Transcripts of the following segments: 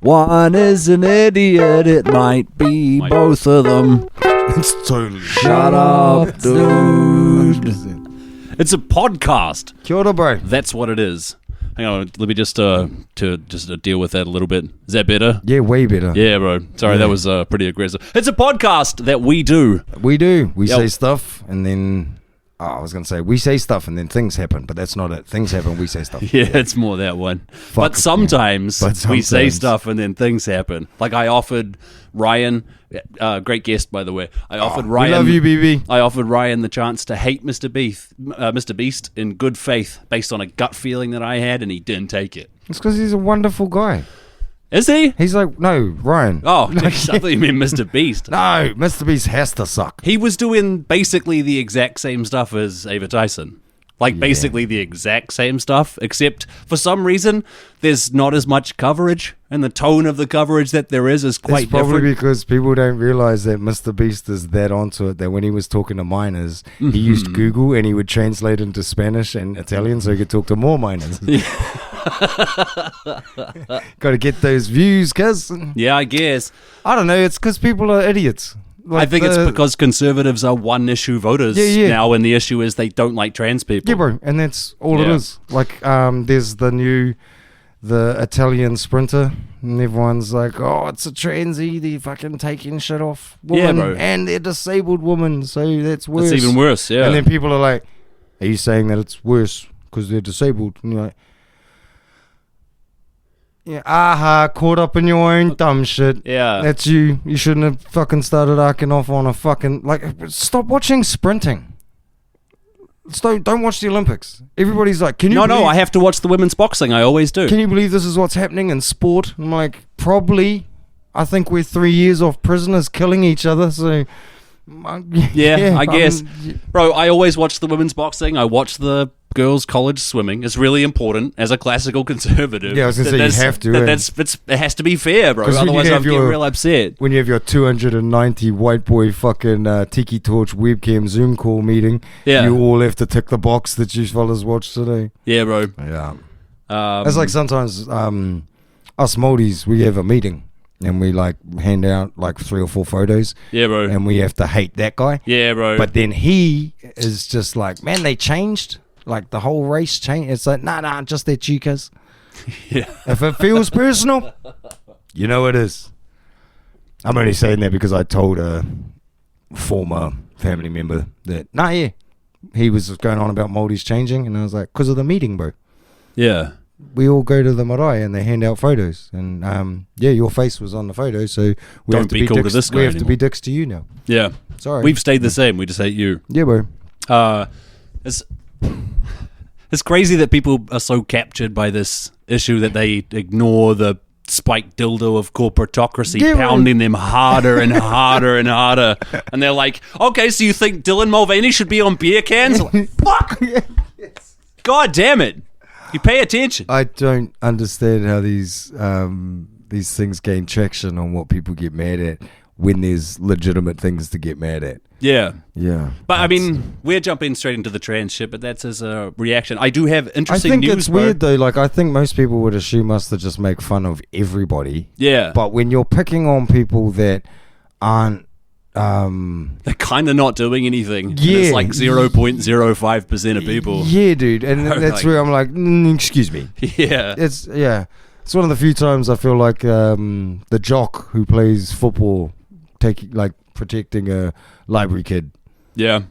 One is an idiot, it might be both of them. It's totally. Shut up, dude. 100%. It's a podcast. Kia ora, bro. That's what it is. Hang on, let me just deal with that a little bit. Is that better? Yeah, way better. Yeah, bro. Sorry, that was pretty aggressive. It's a podcast that we do. We do. We say stuff and then... I was going to say, we say stuff and then things happen, but that's not it. Things happen, we say stuff. Yeah, it's more that one. But sometimes we say stuff and then things happen. Like I offered Ryan, great guest, by the way. I offered Ryan. We love you, BB. I offered Ryan the chance to hate Mr. Beast in good faith based on a gut feeling that I had, and he didn't take it. It's because he's a wonderful guy. Is he? He's like, no, Ryan. Oh, I thought you meant Mr. Beast. No, Mr. Beast has to suck. He was doing basically the exact same stuff as Ava Tyson. Like, basically the exact same stuff, except for some reason, there's not as much coverage, and the tone of the coverage that there is quite different. It's probably because people don't realize that Mr. Beast is that onto it, that when he was talking to miners, he used Google, and he would translate into Spanish and Italian so he could talk to more miners. Got to get those views, cuz. Yeah, I guess. I don't know, it's because people are idiots. Like I think it's because conservatives are one-issue voters now, and the issue is they don't like trans people. Yeah, bro, and that's all it is. Like, there's the Italian sprinter, and everyone's like, oh, it's a transy, they're fucking taking shit off women, bro. And they're disabled women, so that's worse. It's even worse, yeah. And then people are like, are you saying that it's worse because they're disabled? And you're like, yeah, caught up in your own dumb shit. Yeah. That's you. You shouldn't have fucking started arcing off on a fucking... Like, stop watching sprinting. Don't watch the Olympics. Everybody's like, can you No, I have to watch the women's boxing. I always do. Can you believe this is what's happening in sport? I'm like, probably. I think we're 3 years off prisoners killing each other, so... Yeah, I guess. Bro, I always watch the women's boxing. I watch the girls' college swimming. It's really important as a classical conservative. Yeah, I was going to say, you have to. It has to be fair, bro. Otherwise, I'm getting real upset. When you have your 290 white boy fucking Tiki Torch webcam Zoom call meeting, you all have to tick the box that you fellas watched today. Yeah, bro. Yeah. It's like sometimes us Māoris, we have a meeting. And we like hand out like 3 or 4 photos. Yeah, bro. And we have to hate that guy. Yeah, bro. But then he is just like, man, they changed. Like the whole race changed. It's like, nah, just their chicas. Yeah. If it feels personal, you know it is. I'm only saying that because I told a former family member that, he was going on about Māoris changing. And I was like, because of the meeting, bro. Yeah. We all go to the marae and they hand out photos, and your face was on the photo, so we have to be cool dicks, to this guy we have anymore. to be dicks to you now. Yeah, sorry, we've stayed the same. We just hate you. Yeah, bro. It's crazy that people are so captured by this issue that they ignore the spiked dildo of corporatocracy pounding them harder and harder and harder, and they're like, okay, so you think Dylan Mulvaney should be on beer cans? Like, fuck! Yes. God damn it! You pay attention. I don't understand how these things gain traction on what people get mad at when there's legitimate things to get mad at. Yeah. Yeah. But I mean, we're jumping straight into the trans shit, but that's as a reaction. I do have interesting news. I think it's weird though. Like, I think most people would assume us to just make fun of everybody. Yeah. But when you're picking on people that aren't they're kind of not doing anything. Yeah, it's like 0.05% of people. Yeah, dude, and that's where I'm like, excuse me. Yeah, it's one of the few times I feel like the jock who plays football protecting a library kid. Yeah.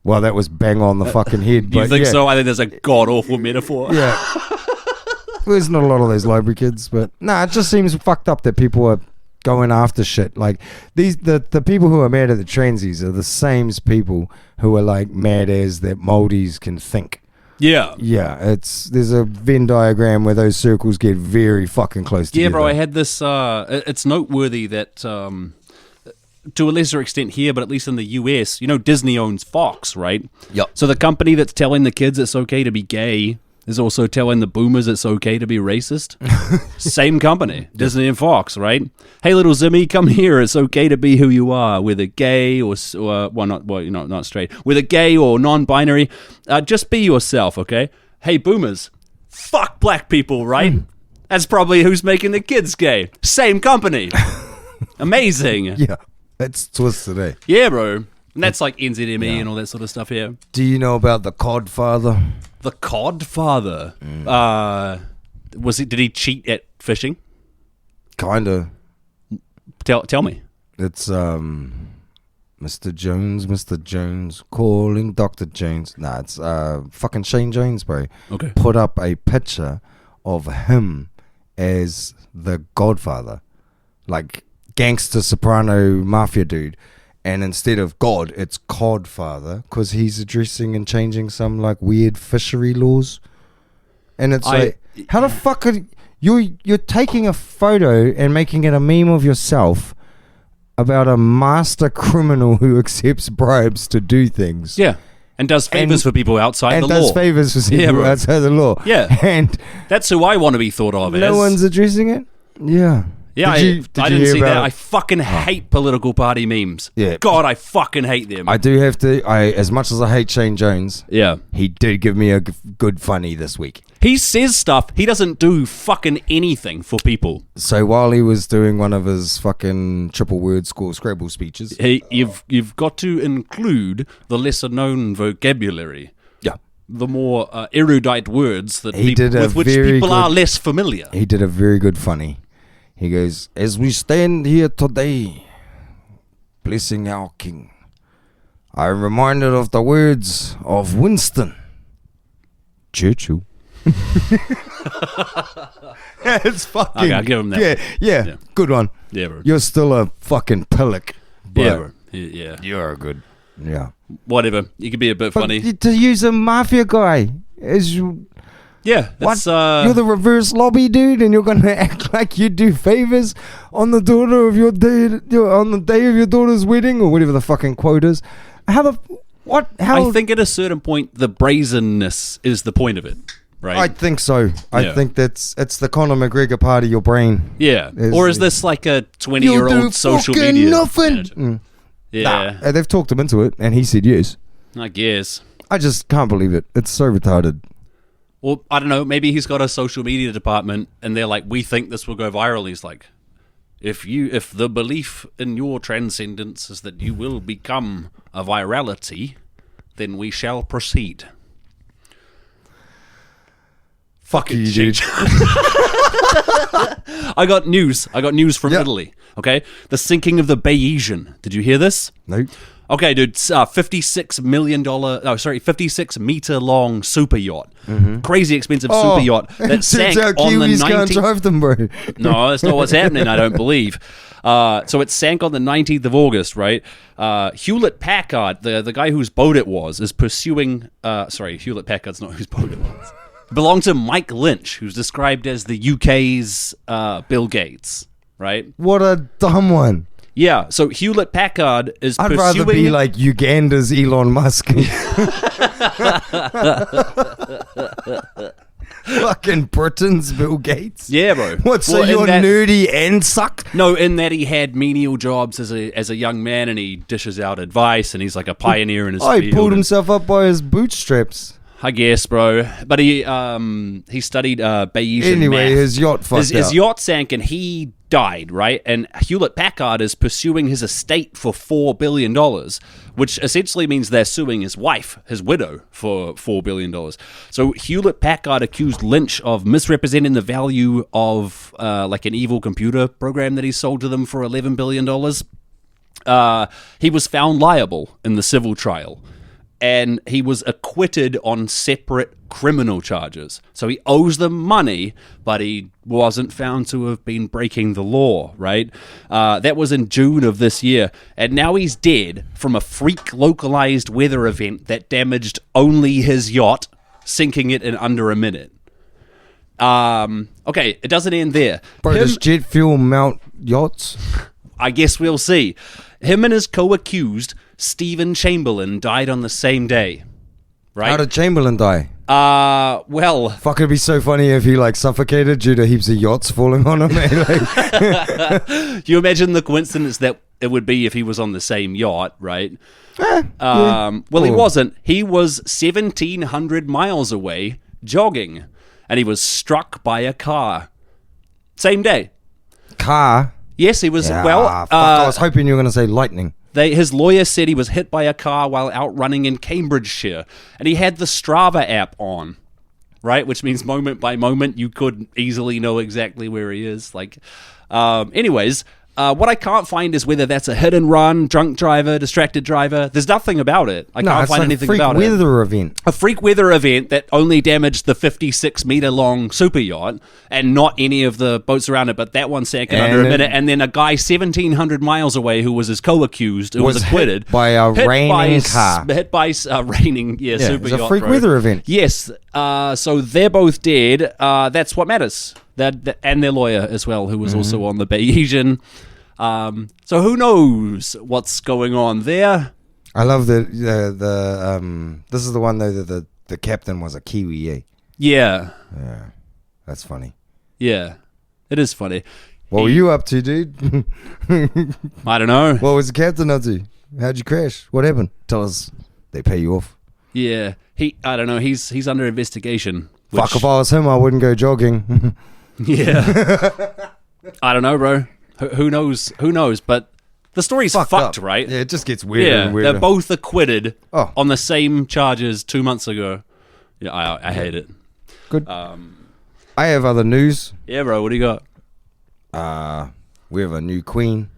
Well, that was bang on the fucking head. You think so? I think that's a god awful metaphor. Yeah. There's not a lot of those library kids, but it just seems fucked up that people are going after shit. Like the people who are mad at the transies are the same people who are like mad as that Māoris can think. Yeah. Yeah, there's a Venn diagram where those circles get very fucking close together. Yeah, bro, I had this it's noteworthy that to a lesser extent here, but at least in the US, Disney owns Fox, right? Yep. So the company that's telling the kids it's okay to be gay is also telling the boomers it's okay to be racist. Same company, Disney and Fox, right? Hey, little Zimmy, come here. It's okay to be who you are, whether gay or not straight, whether gay or non-binary. Just be yourself, okay? Hey, boomers, fuck black people, right? That's probably who's making the kids gay. Same company. Amazing. Yeah, that's twisted, eh? Yeah, bro. And that's like NZME and all that sort of stuff here. Do you know about the Codfather? The Codfather. Did he cheat at fishing? Kinda. Tell me. It's Mr. Jones calling Dr. Jones. Nah, it's fucking Shane Jones, bro. Okay. Put up a picture of him as the Godfather, like gangster soprano mafia dude, and instead of God, it's Codfather, because he's addressing and changing some like weird fishery laws, and it's like, how the fuck could you're taking a photo and making it a meme of yourself about a master criminal who accepts bribes to do things. Yeah. And does favors for people outside the law. And does favors for people outside the law. Yeah. And that's who I want to be thought of as. No one's addressing it? Yeah. Yeah, I didn't see that. I fucking hate political party memes. Yeah. God, I fucking hate them. I do have to, as much as I hate Shane Jones, yeah, he did give me a good funny this week. He says stuff. He doesn't do fucking anything for people. So while he was doing one of his fucking triple word score Scrabble speeches, you've got to include the lesser known vocabulary. Yeah. The more erudite words that with which people are less familiar. He did a very good funny. He goes, as we stand here today, blessing our King, I am reminded of the words of Winston Churchill. It's fucking... Okay, I'll give him that. Yeah. Good one. Yeah, bro. You're still a fucking pillock. Yeah, bro. Yeah. You're a good... Yeah. Whatever. You could be a bit funny. To use a mafia guy as you... Yeah, what? You're the reverse lobby dude, and you're gonna act like you do favors on the daughter of your day, on the day of your daughter's wedding, or whatever the fucking quote is. How? I think at a certain point, the brazenness is the point of it, right? I think so. I think it's the Conor McGregor part of your brain. Yeah. Or is this like a 20-year-old social media? Nothing. Yeah. Nah, they've talked him into it, and he said yes. I guess. I just can't believe it. It's so retarded. Well, I don't know, maybe he's got a social media department and they're like, we think this will go viral. He's like, if the belief in your transcendence is that you will become a virality, then we shall proceed. Fuck it, dude. I got news from Italy, okay? The sinking of the Bayesian. Did you hear this? No. Okay, dude, $56 meter long super yacht. Mm-hmm. Crazy expensive super yacht that sank on the 19th. Can't drive them, bro. No, that's not what's happening, I don't believe. So it sank on the 19th of August, right? Hewlett Packard, the guy whose boat it was, is pursuing... Hewlett Packard's not whose boat it was. It belonged to Mike Lynch, who's described as the UK's Bill Gates, right? What a dumb one. Yeah, so Hewlett Packard is pursuing... I'd rather be like Uganda's Elon Musk. Fucking Britain's Bill Gates. Yeah, bro. What, so you're nerdy and suck? No, in that he had menial jobs as a young man, and he dishes out advice, and he's like a pioneer in his field. He pulled himself up by his bootstraps. I guess, bro. But he studied Bayesian anyway, math. His yacht fucked His yacht sank, and he died, right? And Hewlett Packard is pursuing his estate for $4 billion, which essentially means they're suing his wife, his widow, for $4 billion. So Hewlett Packard accused Lynch of misrepresenting the value of like an evil computer program that he sold to them for $11 billion. He was found liable in the civil trial, and he was acquitted on separate criminal charges. So he owes them money, but he wasn't found to have been breaking the law, right? That was in June of this year. And now he's dead from a freak localized weather event that damaged only his yacht, sinking it in under a minute. Okay, it doesn't end there. Bro, does jet fuel mount yachts? I guess we'll see. Him and his co-accused, Stephen Chamberlain, died on the same day. Right? How did Chamberlain die? Well... Fuck, it'd be so funny if he, like, suffocated due to heaps of yachts falling on him. You imagine the coincidence that it would be if he was on the same yacht, right? Well, he wasn't. He was 1,700 miles away, jogging, and he was struck by a car. Same day. Car. Yes, he was. Yeah, Well, fuck, I was hoping you were going to say lightning. His lawyer said he was hit by a car while out running in Cambridgeshire, and he had the Strava app on, right? Which means moment by moment you could easily know exactly where he is. Anyways. What I can't find is whether that's a hit and run, drunk driver, distracted driver. There's nothing about it. I can't find anything about it. It's a freak weather event. A freak weather event that only damaged the 56-meter long super yacht and not any of the boats around it, but that one sank in under a minute. And then a guy 1,700 miles away who was his co-accused, who was acquitted. Hit by a raining car. Hit by a raining super yacht. It's a freak weather event. Yes. So they're both dead. That's what matters. And their lawyer as well, who was also on the Bayesian. So who knows what's going on there? I love the this is the one though that the captain was a Kiwi, eh? Yeah. Yeah. That's funny. Yeah. It is funny. What were you up to, dude? I don't know. What was the captain up to? How'd you crash? What happened? Tell us. They pay you off. Yeah. I don't know. He's under investigation. Fuck, if I was him, I wouldn't go jogging. Yeah. I don't know, bro. Who knows? Who knows? But the story's fucked up. Right? Yeah, it just gets weirder and weirder. They're both acquitted on the same charges 2 months ago. Yeah, I hate it. Good. I have other news. Yeah, bro. What do you got? We have a new queen.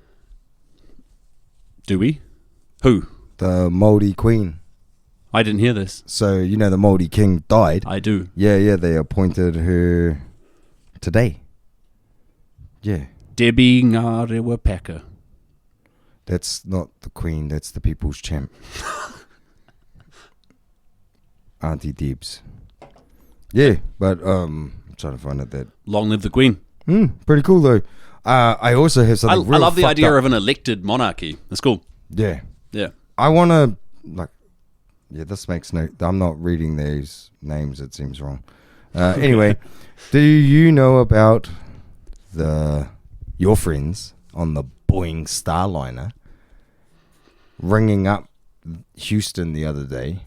Do we? Who? The Moldy Queen. I didn't hear this. So, you know the Moldy King died. I do. Yeah, they appointed her today. Yeah. Debbie Ngarewa Packer. That's not the queen, that's the people's champ. Auntie Debs. Yeah, but I'm trying to find out that. Long live the queen. Pretty cool though. I also have something I love the idea of an elected monarchy. That's cool. Yeah. Yeah. I want to, this makes no, I'm not reading these names, it seems wrong. Anyway, do you know about your friends on the Boeing starliner ringing up Houston the other day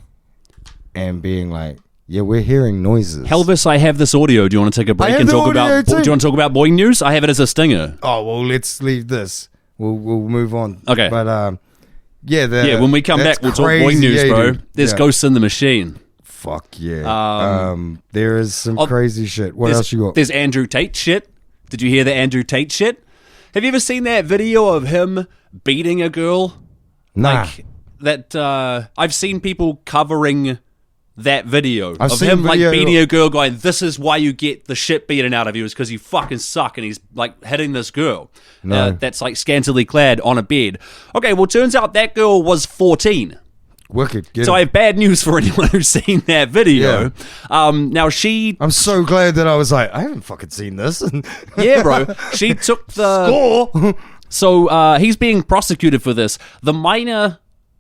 and being like, yeah, we're hearing noises. Elvis, I have this audio. Do you want to take a break and talk about? Do you want to talk about Boeing news? I have it as a stinger. Oh well, let's leave this. We'll move on. Okay, but when we come back, we'll talk Boeing news, bro. There's ghosts in the machine. Fuck yeah. There is some crazy shit. What else you got? There's Andrew Tate shit. Did you hear the Andrew Tate shit? Have you ever seen that video of him beating a girl? Nah. I've seen people covering that video I've of seen him video beating a girl, going, "This is why you get the shit beaten out of you, is because you fucking suck," and he's hitting this girl that's scantily clad on a bed. Okay, well, turns out that girl was 14. Wicked. So I have bad news for anyone who's seen that video. Yeah. Now I'm so glad that I was like, I haven't fucking seen this. Yeah, bro. She took the score. So he's being prosecuted for this. The minor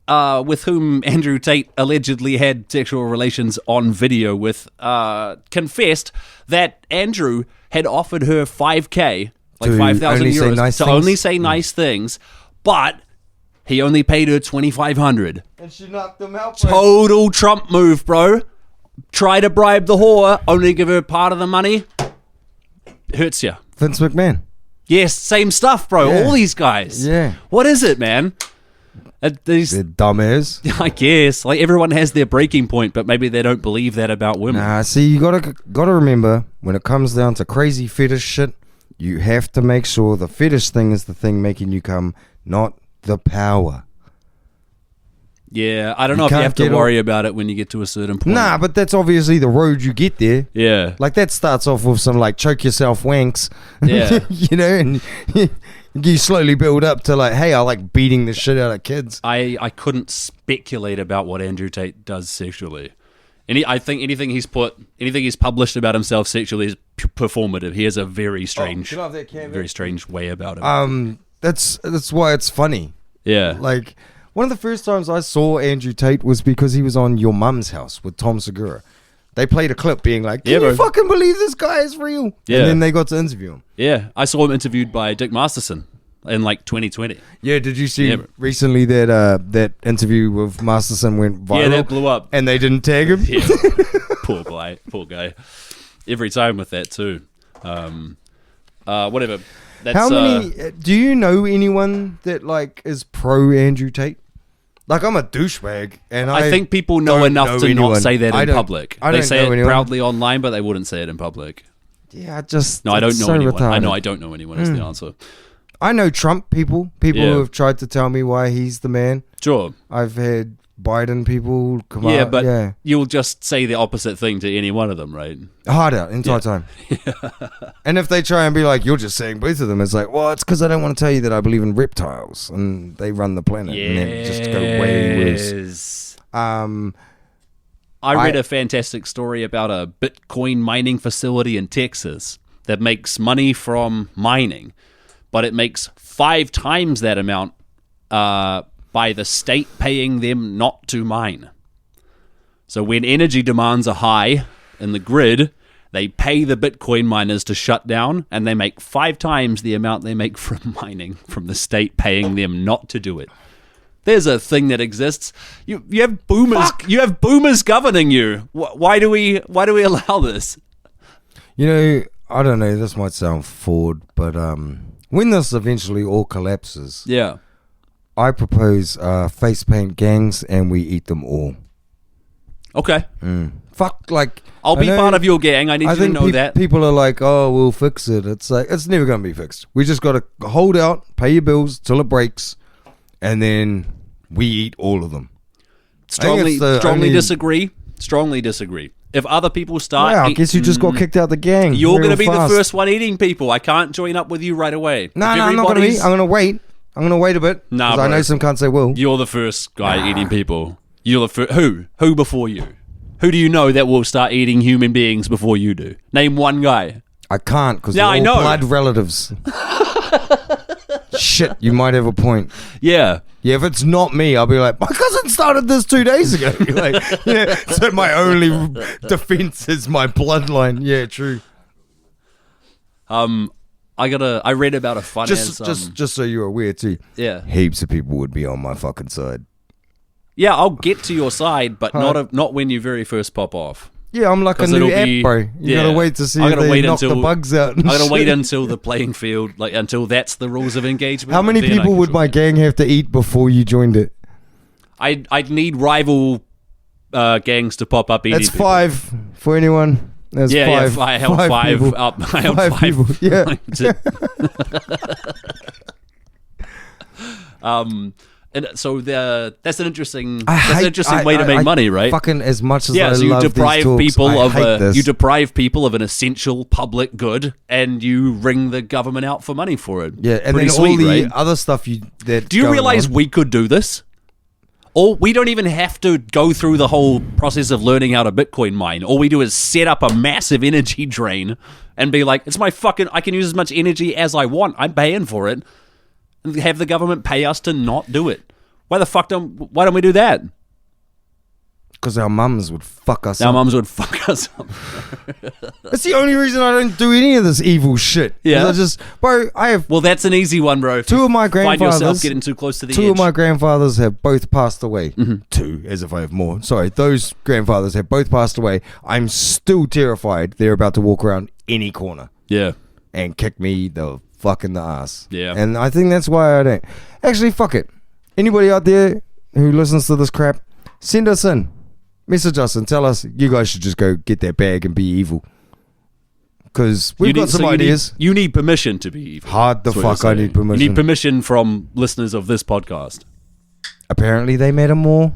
with whom Andrew Tate allegedly had sexual relations on video with confessed that Andrew had offered her $5,000, like 5,000 euros, to only say nice things, but he only paid her $2,500. And she knocked him out, bro. Total Trump move, bro. Try to bribe the whore, only give her part of the money. Hurts you. Vince McMahon. Yes, same stuff, bro. Yeah. All these guys. Yeah. What is it, man? They're dumbass. I guess. Like, everyone has their breaking point, but maybe they don't believe that about women. Nah, see, you gotta remember, when it comes down to crazy fetish shit, you have to make sure the fetish thing is the thing making you come, not the power. Yeah, I don't know if you have to worry about it when you get to a certain point. Nah, but that's obviously the road you get there. Yeah. Like, that starts off with some, choke yourself wanks. Yeah. And you slowly build up to, hey, I like beating the shit out of kids. I couldn't speculate about what Andrew Tate does sexually. I think anything he's published about himself sexually is performative. He has a very strange, very strange way about him. That's why it's funny. Yeah. One of the first times I saw Andrew Tate was because he was on Your Mum's House with Tom Segura. They played a clip being like, can you fucking believe this guy is real? Yeah. And then they got to interview him. Yeah. I saw him interviewed by Dick Masterson in 2020. Yeah, did you see recently that interview with Masterson went viral? Yeah, that blew up. And they didn't tag him? Yeah. Poor guy. Every time with that too. Whatever. That's, How many? Do you know anyone that like is pro Andrew Tate? Like, I'm a douchebag, and I think people know enough to not say that in public. I They don't say know it anyone. proudly online, but they wouldn't say it in public. Yeah, just No, I don't it's know so anyone. retarded. I know I don't know anyone is the answer. I know Trump people Yeah. who have tried to tell me why he's the man. Sure. I've had Biden people come Yeah, out. but you'll just say the opposite thing to any one of them, right? Hard out entire time. And if they try and be like, you're just saying both of them, it's like, well, it's because I don't want to tell you that I believe in reptiles and they run the planet, and then just go way worse. I read a fantastic story about a Bitcoin mining facility in Texas that makes money from mining, but it makes 5 times that amount by the state paying them not to mine. So when energy demands are high in the grid, they pay the Bitcoin miners to shut down, and they make 5 times the amount they make from mining from the state paying them not to do it. There's a thing that exists. You have boomers. Fuck. You have boomers governing you. Why do we allow this? You know, I don't know. This might sound forward, but when this eventually all collapses, Yeah. I propose face paint gangs, and we eat them all. Okay. Fuck, like I'll be part of your gang. I need you to know that. People are like, oh, we'll fix it. It's like, it's never going to be fixed. We just got to hold out, pay your bills till it breaks, and then we eat all of them. Strongly disagree. Strongly disagree. If other people start... Yeah, I guess you just got kicked out the gang. You're going to be the first one eating people. I can't join up with you right away. No, I'm not going to eat. I'm going to wait. I'm going to wait a bit. Nah, because I know some cunts they will. You're the first guy eating people. You're the first... Who before you? Who do you know that will start eating human beings before you do? Name one guy. I can't because Yeah, they're I all know. blood relatives. Shit, you might have a point. Yeah. Yeah, if it's not me, I'll be like, my cousin started this 2 days ago. Like, yeah, so my only defense is my bloodline. Yeah, true. I read about a fun Just so you're aware too. Yeah. Heaps of people would be on my fucking side. Yeah, I'll get to your side, but not when you very first pop off. Yeah, I'm like a new app, bro. You gotta wait to see if they knock the bugs out. I'm gonna wait until the playing field, until that's the rules of engagement. How many people would my gang have to eat before you joined it? I'd need rival gangs to pop up eating. That's people. 5 for anyone. That's 5. Yeah, I held 5 people. up. I held 5 5 people. Yeah. And so that's an interesting way to make money, right? Fucking as much as yeah, I so you love deprive these talks, people I hate this. you deprive people of an essential public good, and you wring the government out for money for it. Yeah, and Pretty then sweet, all the right? other stuff that. Do you realize we could do this? Or we don't even have to go through the whole process of learning how to Bitcoin mine. All we do is set up a massive energy drain and be like, it's my fucking, I can use as much energy as I want. I'm paying for it. And have the government pay us to not do it. Why don't we do that? Because our mums would fuck us up. Our mums would fuck us up. That's the only reason I don't do any of this evil shit. Yeah. I have Well, that's an easy one, bro. 2 of my grandfathers. Find yourself getting too close to the 2 edge. of my grandfathers have both passed away. Mm-hmm. 2, as if I have more. Sorry, those grandfathers have both passed away. I'm still terrified they're about to walk around any corner. Yeah. And kick me the fuck in the ass. Yeah. And I think that's why I don't. Actually, fuck it. Anybody out there who listens to this crap, send us in. Message us and tell us you guys should just go get that bag and be evil. Because we've got some ideas. You need permission to be evil. Hard the fuck I need permission. You need permission from listeners of this podcast. Apparently they matter more.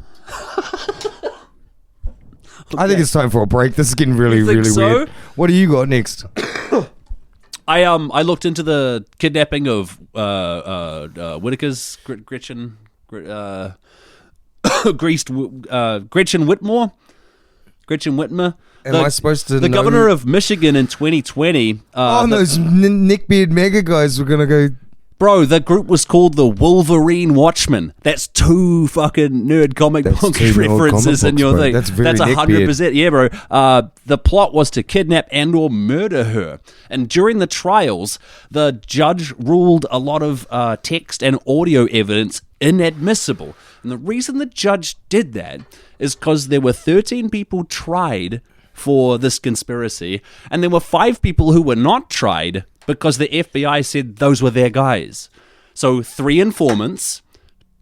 I think it's time for a break. This is getting really weird. What do you got next? I looked into the kidnapping of Whitaker's Gretchen Whitmer. Am I supposed to know? The governor of Michigan in 2020. Those neckbeard mega guys were gonna go. Bro, the group was called the Wolverine Watchmen. That's 2 fucking nerd comic book references in your thing. That's very 100%. Yeah, bro. The plot was to kidnap and or murder her. And during the trials, the judge ruled a lot of text and audio evidence inadmissible. And the reason the judge did that is because there were 13 people tried for this conspiracy, and there were 5 people who were not tried because the FBI said those were their guys. So 3 informants,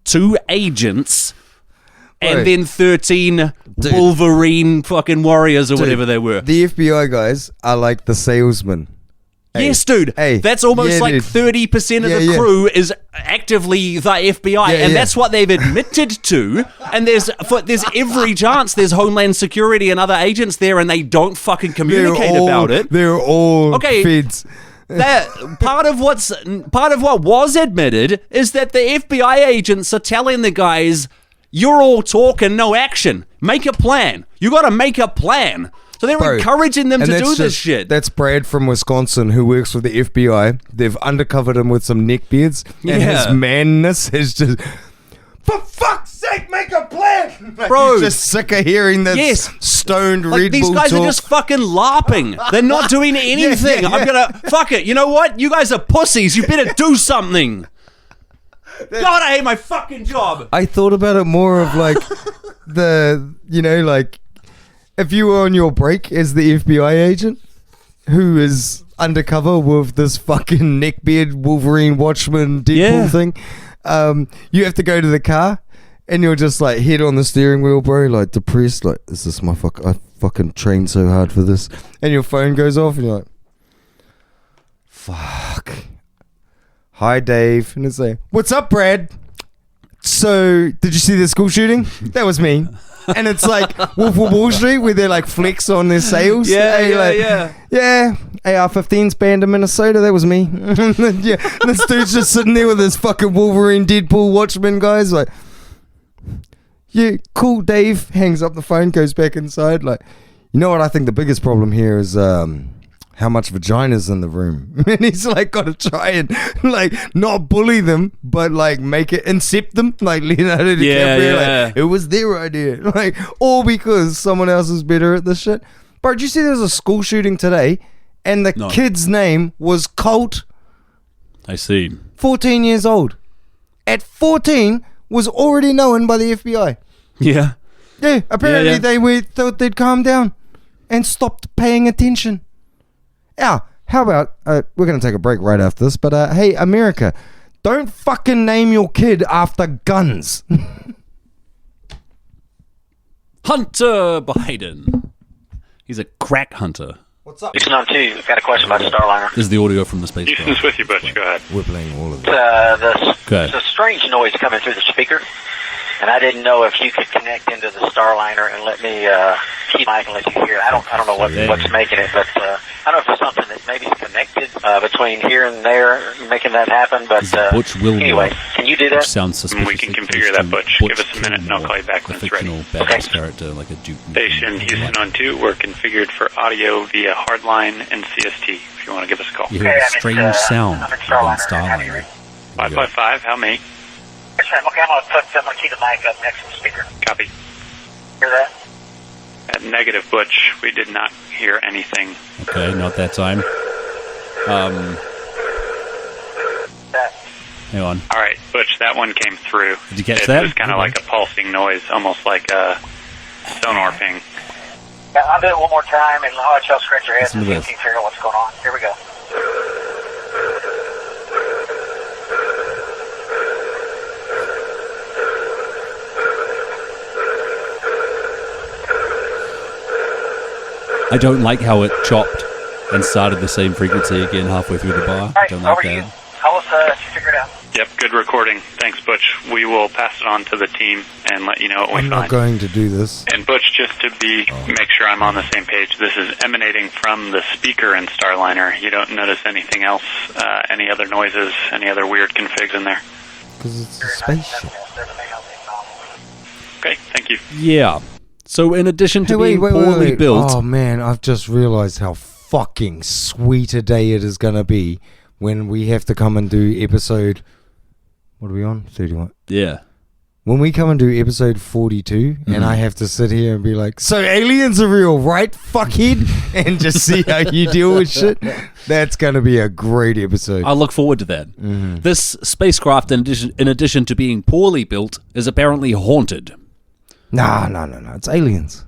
2 agents, and Right. then 13 Wolverine fucking warriors or whatever they were. The FBI guys are like the salesmen. Yes, dude. Hey. That's almost Yeah, like dude. 30% of the Yeah. crew is actively the FBI, and that's what they've admitted to. And there's every chance there's Homeland Security and other agents there, and they don't fucking communicate about it. They're all Okay. feds. That part of what was admitted is that the FBI agents are telling the guys, "You're all talk and no action. Make a plan. You got to make a plan." So they're encouraging them to do this shit. That's Brad from Wisconsin who works for the FBI. They've undercovered him with some neckbeards, and his manness is just, for fuck's sake, make a plan! Like, Bro. he's just sick of hearing this stoned Like, Red these Bull guys talk. are just fucking LARPing. They're not doing anything. I'm gonna fuck it. You know what? You guys are pussies. You better do something. God, I hate my fucking job. I thought about it more of like like if you were on your break as the FBI agent who is undercover with this fucking neckbeard Wolverine Watchman Deadpool thing, you have to go to the car and you're just like head on the steering wheel, bro, like depressed, like, is this my I fucking trained so hard for this, and your phone goes off and you're like, fuck. Hi, Dave. And it's like, what's up, Brad? So, did you see the school shooting? That was me. And it's like Wolf of Wall Street where they like flex on their sales. Yeah. AR-15's banned in Minnesota. That was me. Yeah, this dude's just sitting there with his fucking Wolverine Deadpool Watchmen guys. Like, yeah, cool, Dave. Hangs up the phone, goes back inside. Like, you know what I think the biggest problem here is how much vagina's in the room. And he's like got to try and like not bully them, but like make it incept them, like Leonardo DiCaprio. Like, it was their idea, like, all because someone else is better at this shit. Bro, did you see there was a school shooting today and the kid's name was Colt? I see. 14 years old. At 14 was already known by the FBI. Yeah. Yeah, apparently they thought they'd calm down and stopped paying attention. Yeah, how about, we're going to take a break right after this, but hey, America, don't fucking name your kid after guns. Hunter Biden. He's a crack hunter. What's up? Houston on 2, I've got a question about the Starliner. This is the audio from the spacecraft. Houston's with you, Butch. Go ahead. We're playing all of it. There's a strange noise coming through the speaker, and I didn't know if you could connect into the Starliner and let me keep mic and let you hear it. I don't know what's making it, but I don't know if it's something that maybe is connected between here and there, making that happen. But anyway, can you do that? Sounds suspicious. We can configure that, Butch. Give us a minute, and I'll call you back when it's ready. Badass character, like a Duke. Station Houston on 2. We're configured for audio via hardline and CST. If you want to give us a call. You hear a strange sound on Starliner. 555. How many? Okay, I'm gonna keep the mic up next to the speaker. Copy. Hear that? Negative, Butch. We did not hear anything. Okay, not that time. Hang on. All right, Butch, that one came through. Did you catch that? It was kind of like a pulsing noise, almost like a sonar ping. Yeah, I'll do it one more time, and I'll let y'all scratch your heads Listen and to see if this. you can figure out what's going on. Here we go. I don't like how it chopped and started the same frequency again halfway through the bar. All right, Don't like over to you. that. Tell us if you figure it out. Yep, good recording. Thanks, Butch. We will pass it on to the team and let you know what we I'm not find. going to do this. And Butch, just to make sure I'm on the same page, this is emanating from the speaker in Starliner. You don't notice anything else, any other noises, any other weird configs in there? Because it's a spaceship. Okay, thank you. Yeah. So in addition to Hey, being poorly built, Oh man, I've just realized how fucking sweet a day it is gonna be when we have to come and do episode. What are we on? 31. yeah. When we come and do episode 42, and I have to sit here and be like, "So aliens are real, right, fuckhead?" and just see how you deal with shit. That's gonna be a great episode. I look forward to that. This spacecraft, in addition to being poorly built, is apparently haunted. No. It's aliens.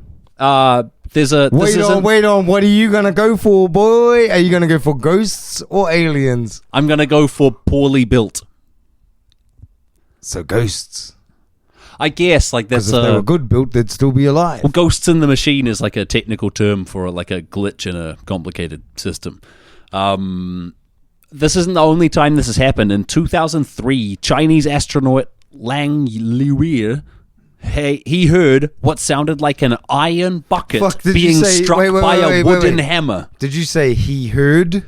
There's a wait on. What are you gonna go for, boy? Are you gonna go for ghosts or aliens? I'm gonna go for poorly built. So ghosts. I guess like that's Because if they were good built, they'd still be alive. Well, ghosts in the machine is like a technical term for like a glitch in a complicated system. This isn't the only time this has happened. In 2003, Chinese astronaut Lang Liwei, he heard what sounded like an iron bucket being struck by a wooden hammer. Did you say he heard?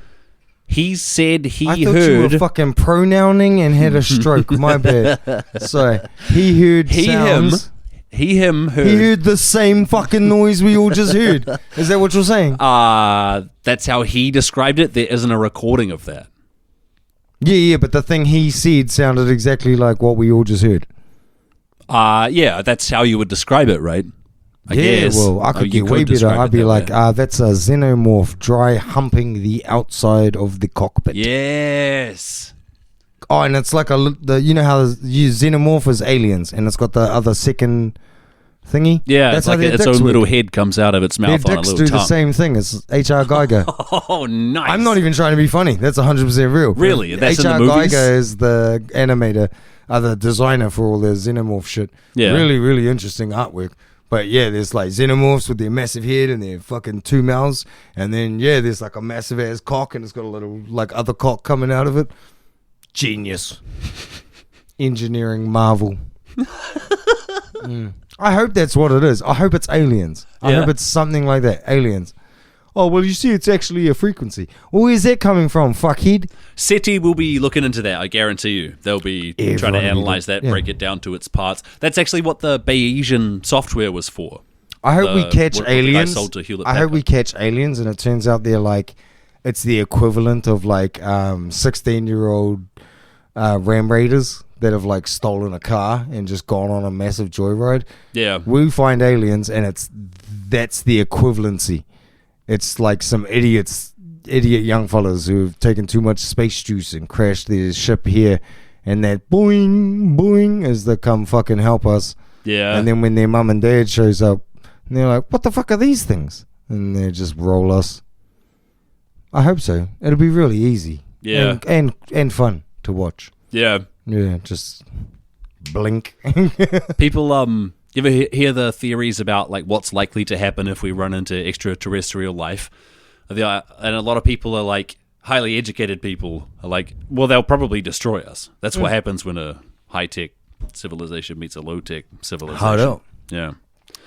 He said he I thought heard. You were fucking pronouncing and had a stroke. My bad. Sorry. He heard sounds. Him heard. He heard the same fucking noise we all just heard. Is that what you're saying? That's how he described it. There isn't a recording of that. Yeah, but the thing he said sounded exactly like what we all just heard. Yeah, that's how you would describe it, right? I guess. Well, I could get way better. I'd be like, that's a xenomorph dry humping the outside of the cockpit. Yes. Oh, and it's like you know how you xenomorph is aliens, and it's got the other second thingy? Yeah, that's it's like its own little head comes out of its mouth their on a dicks little do tongue. the same thing as H.R. Geiger. Oh, nice. I'm not even trying to be funny. That's 100% real. Really? That's in the H.R. movies? Geiger is the animator, the designer for all the xenomorph shit. Yeah. Really, really interesting artwork. But yeah, there's like xenomorphs with their massive head and their fucking two mouths. And then, yeah, there's like a massive ass cock and it's got a little like other cock coming out of it. Genius. Engineering marvel. I hope that's what it is. I hope it's aliens. I hope it's something like that. Aliens. Oh, well, you see, it's actually a frequency. Well, where's that coming from, fuckhead? SETI will be looking into that, I guarantee you. They'll be trying to analyze that, break it down to its parts. That's actually what the Bayesian software was for. I hope we catch what the guy aliens. sold to Hewlett I hope we Packard. catch aliens, and it turns out they're like, it's the equivalent of like 16-year-old Ram Raiders that have like stolen a car and just gone on a massive joyride. Yeah. We find aliens, and that's the equivalency. It's like some idiot young fellas who've taken too much space juice and crashed their ship here, and that boing, boing as they come fucking help us. Yeah. And then when their mum and dad shows up, and they're like, what the fuck are these things? And they just roll us. I hope so. It'll be really easy. Yeah. And fun to watch. Yeah. Yeah, just blink. People, you ever hear the theories about like what's likely to happen if we run into extraterrestrial life? And a lot of people are like, highly educated people are like, well, they'll probably destroy us. That's what happens when a high-tech civilization meets a low-tech civilization. Hard out. Yeah.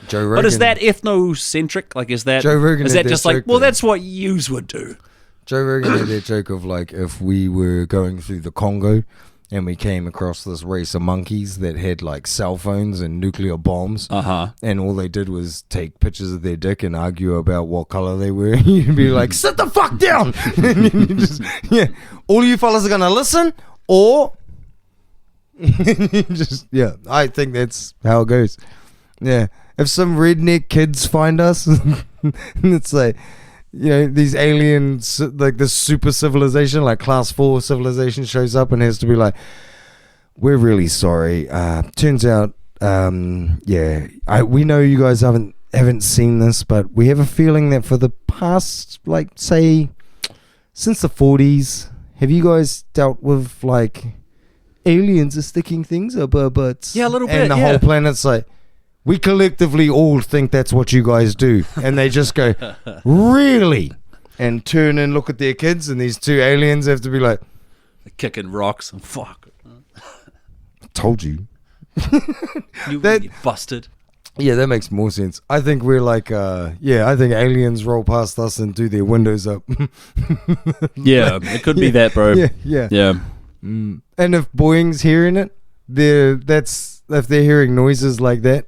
Joe Rogan. But is that ethnocentric? Like, is that Joe Rogan is did that that just like, joke, well, though. that's what yous would do? Joe Rogan had that joke of like, if we were going through the Congo and we came across this race of monkeys that had like cell phones and nuclear bombs, and all they did was take pictures of their dick and argue about what color they were, you'd be like, sit the fuck down. And you just, all you fellas are gonna listen, or just, I think that's how it goes. Yeah, if some redneck kids find us and it's like, you know, these aliens, like this super civilization, like class 4 civilization shows up and has to be like, we're really sorry. Turns out, we know you guys haven't seen this, but we have a feeling that for the past, like, say, since the 40s, have you guys dealt with, like, aliens are sticking things up our butts? Yeah, a little bit, And the whole planet's like, we collectively all think that's what you guys do. And they just go, really? And turn and look at their kids, and these two aliens have to be like, Kicking rocks. Fuck. told you. You busted. Yeah, that makes more sense. I think we're like, I think aliens roll past us and do their windows up. Yeah, it could be that, bro. Yeah. And if Boeing's hearing it, if they're hearing noises like that,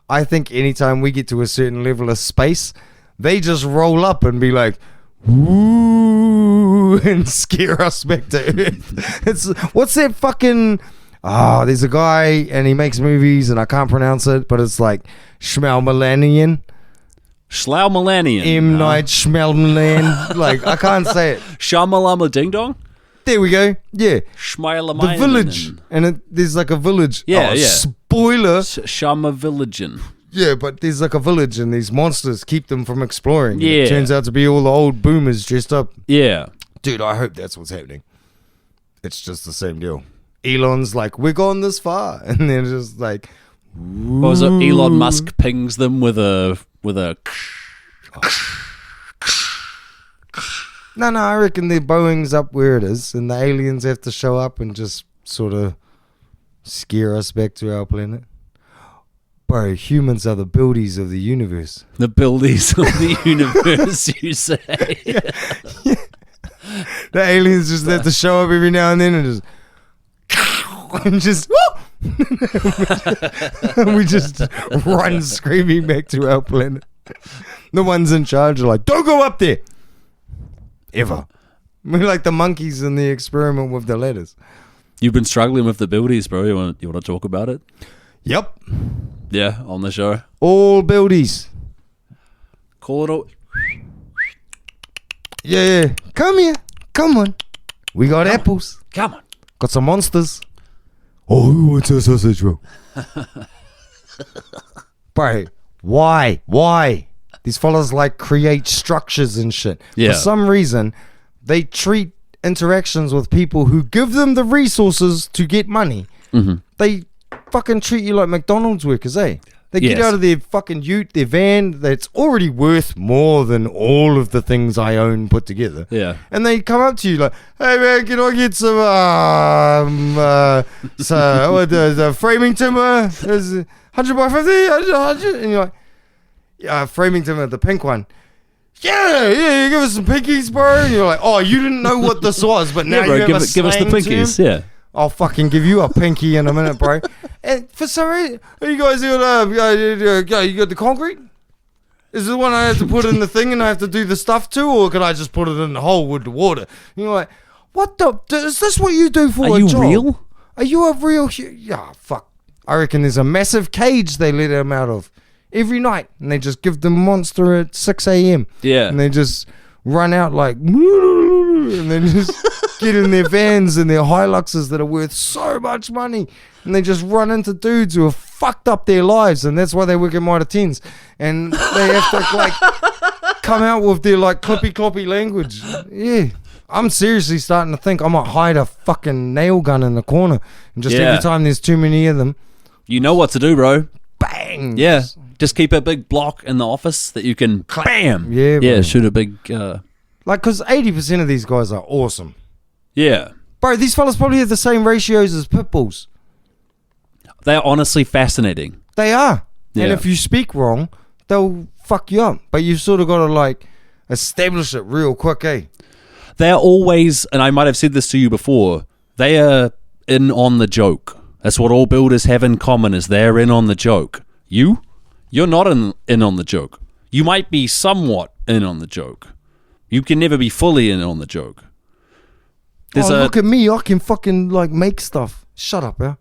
I think anytime we get to a certain level of space, they just roll up and be like, woo, and scare us back to Earth. What's that fucking... there's a guy and he makes movies and I can't pronounce it, but it's like Schmalmalanian. Schlaumalanian. M. Night Schmalmalan. Like, I can't say it. Shamalama Ding Dong? There we go. Yeah. Schmilamainen. The village. And there's like a village. Yeah, yeah. Spoiler. Shama Villagin. Yeah, but there's like a village and these monsters keep them from exploring. Yeah. It turns out to be all the old boomers dressed up. Yeah. Dude, I hope that's what's happening. It's just the same deal. Elon's like, we're gone this far. And they're just like... What was it? Elon Musk pings them with a... No, I reckon their Boeing's up where it is, and the aliens have to show up and just sort of scare us back to our planet. Bro, humans are the buildies of the universe. The buildies of the universe, you say. The aliens just have to show up every now and then and just and we just run screaming back to our planet. The ones in charge are like, don't go up there. Ever. We're like the monkeys in the experiment with the letters. You've been struggling with the buildies, bro. You want to talk about it? Yep. Yeah, on the show. All buildies. Call it all. Yeah. Come here. Come on. We got apples. Come on. Got some monsters. Oh, who wants a sausage roll? Bro, why? These fellas like create structures and shit. Yeah. For some reason, they treat interactions with people who give them the resources to get money. Mm-hmm. They fucking treat you like McDonald's workers, eh? They get Yes. out of their fucking ute, their van that's already worth more than all of the things I own put together. Yeah. And they come up to you like, hey man, can I get some the framing timber? Is 100 by 50? 100? And you're like, yeah, framing timber, the pink one. Yeah, you give us some pinkies, bro. And you're like, oh, you didn't know what this was, but now Yeah, bro, you have give a us the slang pinkies. term. Yeah. I'll fucking give you a pinky in a minute, bro. And for some reason, you guys got you got the concrete? Is the one I have to put in the thing and I have to do the stuff to, or can I just put it in the hole with the water? And you're like, what the? Is this what you do for Are a you job? real? Are you a real? Yeah, fuck. I reckon there's a massive cage they let them out of every night, and they just give them monster at 6 a.m. Yeah. And they just run out like, and then just get in their vans and their Hiluxes that are worth so much money, and they just run into dudes who have fucked up their lives, and that's why they work in Mitre 10s, and they have to like come out with their like clippy language. Yeah. I'm seriously starting to think I might hide a fucking nail gun in the corner, and just every time there's too many of them, You know what to do, bro. bang. Yeah. Just keep a big block in the office that you can bam. Yeah, bro. Yeah, shoot a big Like, because 80% of these guys are awesome. yeah. Bro, these fellas probably have the same ratios as pit bulls. They're honestly fascinating. They are. Yeah. And if you speak wrong, they'll fuck you up. But you've sort of got to, like, establish it real quick, eh? They're always, and I might have said this to you before, they are in on the joke. That's what all builders have in common, is they're in on the joke. You're not in on the joke. You might be somewhat in on the joke. You can never be fully in on the joke. Look at me. I can fucking, like, make stuff. Shut up, yeah?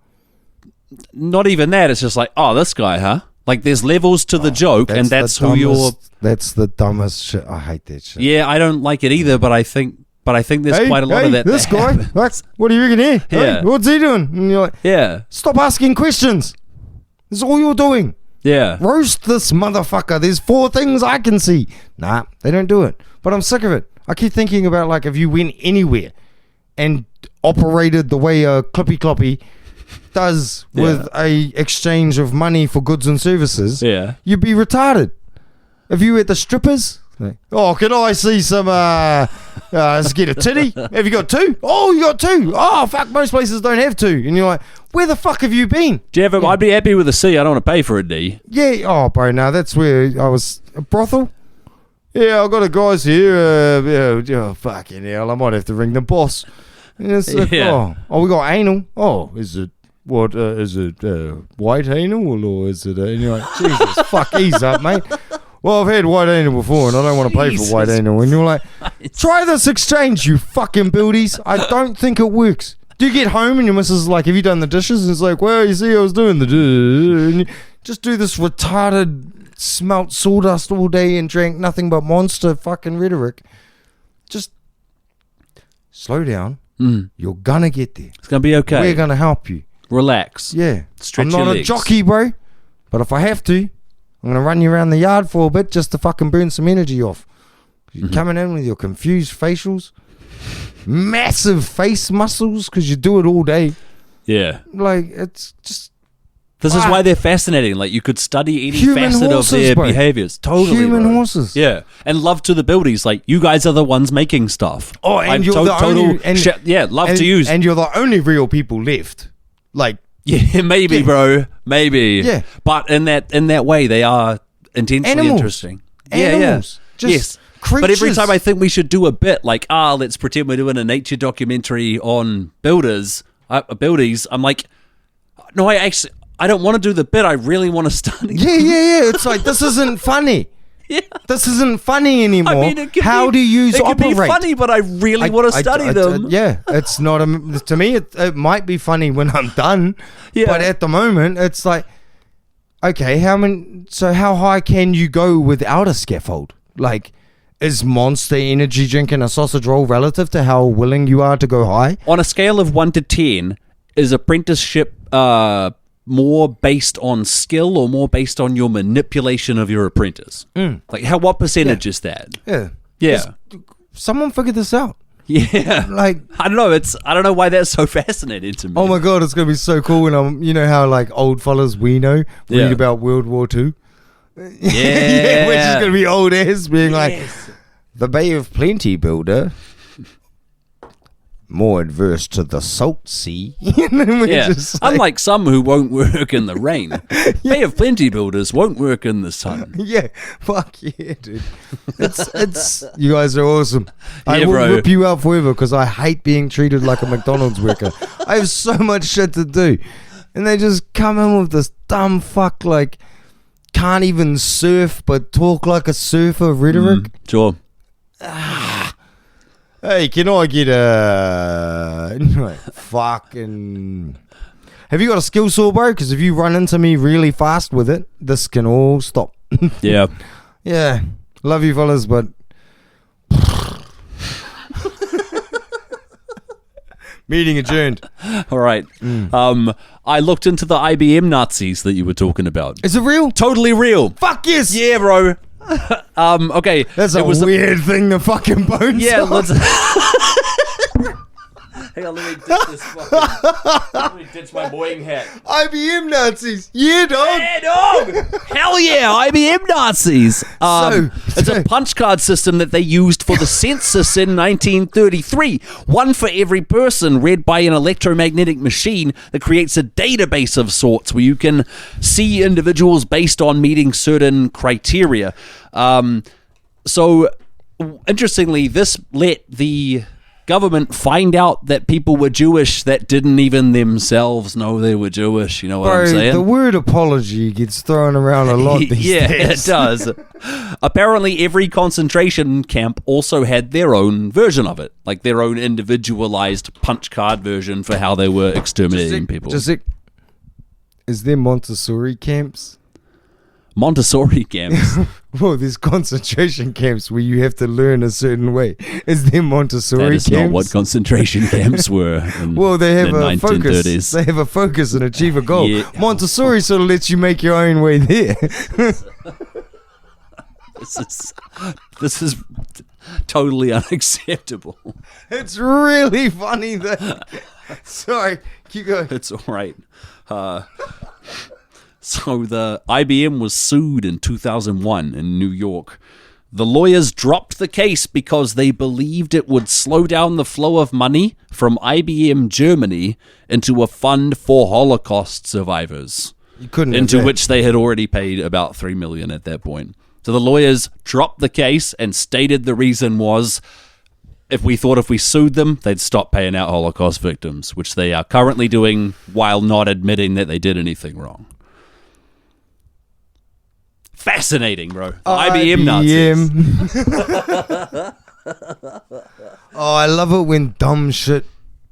Not even that. It's just like, oh, this guy, huh? Like, there's levels to the joke, and that's who you're... That's the dumbest shit. I hate that shit. Yeah, I don't like it either, but I think there's quite a lot of that. This that guy, happens. what do you reckon here? Yeah. Hey, what's he doing? And you're like, Yeah, stop asking questions. This is all you're doing. yeah. Roast this motherfucker. There's 4 things I can see. Nah, they don't do it. But I'm sick of it. I keep thinking about, like, if you went anywhere and operated the way a clippy does with a exchange of money for goods and services, you'd be retarded. If you were at the strippers, like, oh, can I see some, let's get a titty? Have you got 2? Oh, you got 2. Oh, fuck, most places don't have 2. And you're like, where the fuck have you been? Do you have I'd be happy with a C. I don't want to pay for a D. Yeah, oh, bro, no, that's where I was. A brothel? Yeah, I got a guy's here. Oh, fucking hell, I might have to ring the boss. And it's like, oh, we got anal. Oh, is it, what, is it white anal or is it, and you're like, Jesus, fuck, ease up, mate. Well, I've had white anal before and I don't want to pay for white anal. And you're like, try this exchange, you fucking buildies. I don't think it works. Do you get home and your missus is like, have you done the dishes? And it's like, well, you see, I was doing the dishes. And you just do this retarded, smelt sawdust all day and drank nothing but monster fucking rhetoric. Just slow down. You're gonna get there. It's gonna be okay. We're gonna help you. Relax. Yeah. Stretch I'm your not a legs. jockey, bro. But if I have to, I'm going to run you around the yard for a bit just to fucking burn some energy off. You're coming in with your confused facials, massive face muscles because you do it all day. Yeah. Like, it's just... This is why they're fascinating. Like, you could study any Human facet horses, of their bro. behaviors. Totally, Human bro. horses. Yeah. And love to the buildies. Like, you guys are the ones making stuff. Oh, and you're the only... And, love to use. And you're the only real people left. Like... Yeah, maybe, bro. Maybe. Yeah. But in that way, they are intensely Animals. interesting. Animals. Yeah. Just yes. creatures. But every time I think we should do a bit like, let's pretend we're doing a nature documentary on buildies, I'm like, no, I don't want to do the bit. I really want to study. Yeah. It's like, this isn't funny. Yeah. This isn't funny anymore. I mean, How do you it operate? could be funny, but I really want to study them. Yeah, it's not to me. It might be funny when I'm done. Yeah. But at the moment, it's like, okay, how high can you go without a scaffold? Like, is Monster Energy drinking a sausage roll relative to how willing you are to go high? On a scale of 1 to 10, is apprenticeship more based on skill or more based on your manipulation of your apprentice? Like, what percentage is that? Yeah. Yeah. Someone figured this out. Yeah. Like, I don't know. I don't know why that's so fascinating to me. oh my god, it's gonna be so cool when you know how like old fellas we know read about World War II. Yeah. Which is gonna be old ass being like, the Bay of Plenty builder, more adverse to the salt sea. Yeah. Unlike some who won't work in the rain, Bay of Plenty builders won't work in the sun. Yeah, fuck yeah, dude. It's you guys are awesome. I Yeah, will bro. rip you out forever because I hate being treated like a McDonald's worker. I have so much shit to do, and they just come in with this dumb fuck like can't even surf but talk like a surfer rhetoric. Sure. Hey, can I get a fucking... Have you got a skill saw, bro? Because if you run into me really fast with it, this can all stop. Yeah. Yeah. Love you, fellas, but... Meeting adjourned. All right. I looked into the IBM Nazis that you were talking about. Is it real? Totally real. Fuck yes! Yeah, bro. Okay. That's a weird thing to fucking bone Yeah, stop. let's... Hang on, let me ditch this fucking... Let me ditch my Boeing hat. IBM Nazis. Yeah, dog. Yeah, dog! Hell yeah, IBM Nazis! It's a punch card system that they used for the census in 1933. One for every person, read by an electromagnetic machine that creates a database of sorts where you can see individuals based on meeting certain criteria. So, interestingly, this let the government find out that people were Jewish that didn't even themselves know they were Jewish. You know what I'm saying? The word apology gets thrown around a lot these Yeah, days. it does. Apparently, every concentration camp also had their own version of it, like their own individualized punch card version for how they were exterminating people. Is there Montessori camps? Montessori camps. Well, there's concentration camps where you have to learn a certain way. Is there Montessori That is camps? not what concentration camps were. In Well, they have the a focus. 1930s. They have a focus and achieve a goal. Yeah. Montessori sort of lets you make your own way there. This is totally unacceptable. It's really funny that. Sorry, keep going. It's all right. So the IBM was sued in 2001 in New York. The lawyers dropped the case because they believed it would slow down the flow of money from IBM Germany into a fund for Holocaust survivors, You couldn't. into have that. which they had already paid about $3 million at that point. So the lawyers dropped the case and stated the reason was if we sued them, they'd stop paying out Holocaust victims, which they are currently doing while not admitting that they did anything wrong. Fascinating, bro. IBM Nazis. Oh, I love it when dumb shit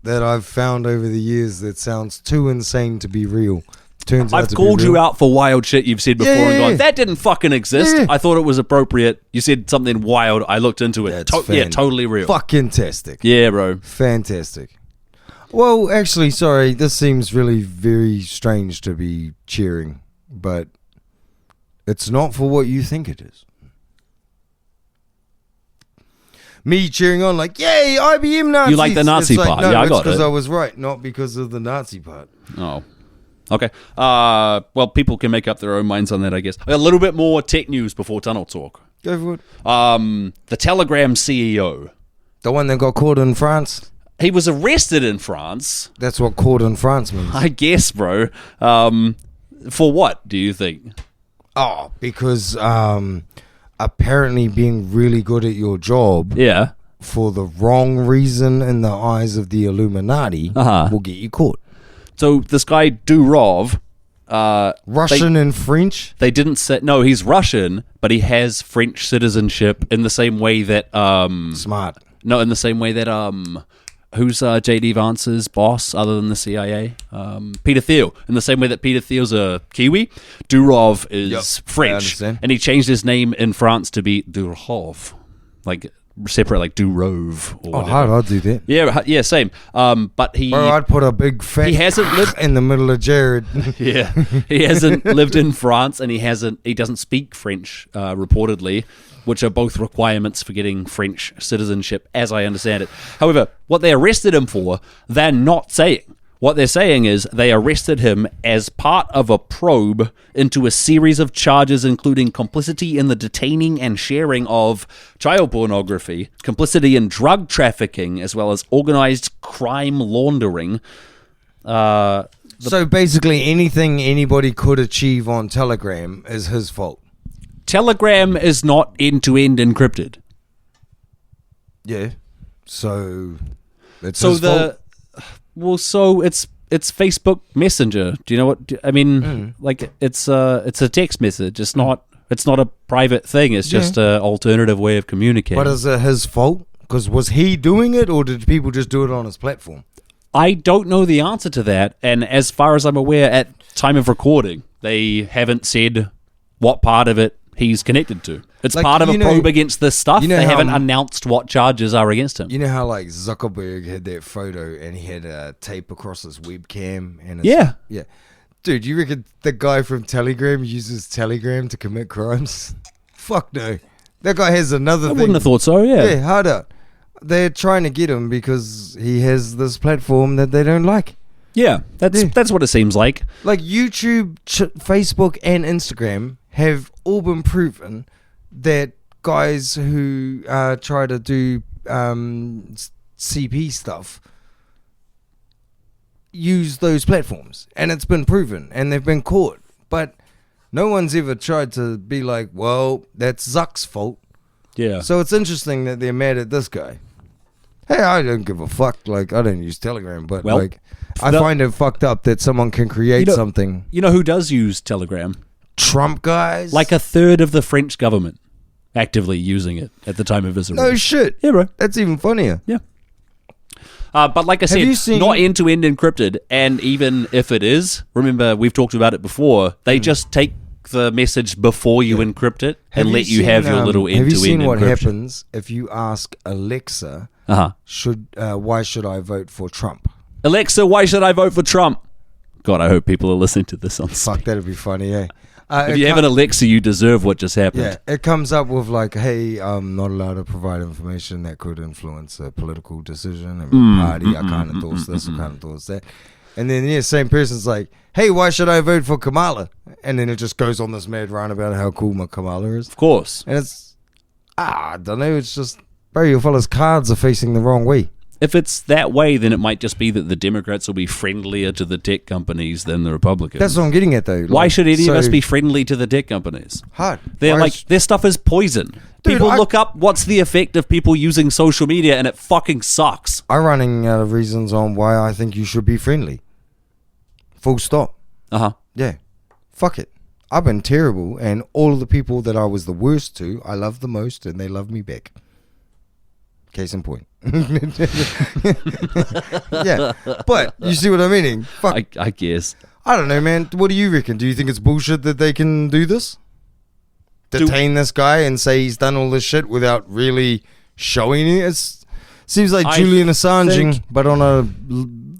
that I've found over the years that sounds too insane to be real turns out I've to called be real. you out for wild shit you've said before and gone, that didn't fucking exist. Yeah. I thought it was appropriate. You said something wild. I looked into it. Yeah, totally real. Fucking-tastic. Yeah, bro. Fantastic. Well, actually, sorry, this seems really very strange to be cheering, but It's not for what you think it is. Me cheering on like, yay, IBM Nazis. You like the Nazi it's like, part? No, Yeah, I it's got because it. I was right, not because of the Nazi part. Oh. Okay. Well, people can make up their own minds on that, I guess. A little bit more tech news before Tunnel Talk. Go for it. The Telegram CEO. The one that got caught in France. He was arrested in France. That's what caught in France means. I guess, bro. For what, do you think? Oh, because apparently being really good at your job Yeah. for the wrong reason in the eyes of the Illuminati will get you caught. So this guy Durov, Russian and French? they didn't say no. He's Russian, but he has French citizenship in the same way that Smart. no, in the same way that who's JD Vance's boss other than the CIA? Peter Thiel. In the same way that Peter Thiel's a Kiwi, Durov is Yep, I French, understand. and he changed his name in France to be Durov, like separate, like Durov. Or Oh, whatever. how'd I do that? Yeah, same. But he. Bro, I'd put a big fat He hasn't lived- in the middle of Jared. Yeah, he hasn't lived in France, and he doesn't speak French, reportedly, which are both requirements for getting French citizenship, as I understand it. However, what they arrested him for, they're not saying. What they're saying is they arrested him as part of a probe into a series of charges, including complicity in the detaining and sharing of child pornography, complicity in drug trafficking, as well as organized crime laundering. So basically anything anybody could achieve on Telegram is his fault. Telegram is not end-to-end encrypted. Yeah. So it's his fault. So it's Facebook Messenger. Do you know what I mean? Like it's a text message. It's not a private thing. It's just an alternative way of communicating. But is it his fault? Because was he doing it, or did people just do it on his platform? I don't know the answer to that. And as far as I'm aware, at time of recording, they haven't said what part of it he's connected to. It's Like, part of a you know- probe against this stuff. you know They how- haven't announced what charges are against him. You know how like Zuckerberg had that photo and he had a tape across his webcam and his, Yeah. yeah. Dude, you reckon the guy from Telegram uses Telegram to commit crimes? Fuck no. That guy has another I thing. wouldn't have thought so. Yeah, hard out. They're trying to get him because he has this platform that they don't like. Yeah, that's what it seems like. Like YouTube, Facebook, and Instagram have all been proven that guys who try to do CP stuff use those platforms, and it's been proven, and they've been caught. But no one's ever tried to be like, well, that's Zuck's fault. Yeah. So it's interesting that they're mad at this guy. Hey, I don't give a fuck. Like, I don't use Telegram, but Well, like, I find it fucked up that someone can create something. You know who does use Telegram? Trump guys, Like a third of the French government actively using it at the time of his arrest. no shit. Yeah, bro. That's even funnier. Yeah. But like I said, you seen- not end-to-end encrypted, and even if it is, remember, we've talked about it before, they just take the message before you encrypt it and let you have your little end-to-end Have you seen what encryption. happens if you ask Alexa, why should I vote for Trump? Alexa, why should I vote for Trump? God, I hope people are listening to this on Fuck, that'd be funny, eh? If you have an Alexa, you deserve what just happened. Yeah, it comes up with like, hey, I'm not allowed to provide information that could influence a political decision of a party. I can't endorse this, I can't endorse that. And then, same person's like, hey, why should I vote for Kamala? And then it just goes on this mad rant about how cool my Kamala is. Of course. And it's, I don't know, it's just, bro, your fella's cards are facing the wrong way. If it's that way, then it might just be that the Democrats will be friendlier to the tech companies than the Republicans. That's what I'm getting at, though. Why Like, should any so of us be friendly to the tech companies? hard? They're Why like, is- their stuff is poison. Dude, People I- look up what's the effect of people using social media, and it fucking sucks. I'm running out of reasons on why I think you should be friendly. Full stop. Uh-huh. Yeah. Fuck it. I've been terrible, and all of the people that I was the worst to, I love the most, and they love me back. Case in point. Yeah. But, you see what I'm meaning? Fuck. I guess. I don't know, man. What do you reckon? Do you think it's bullshit that they can do this? Detain this guy and say he's done all this shit without really showing it? It seems like I Julian Assange, think- but on a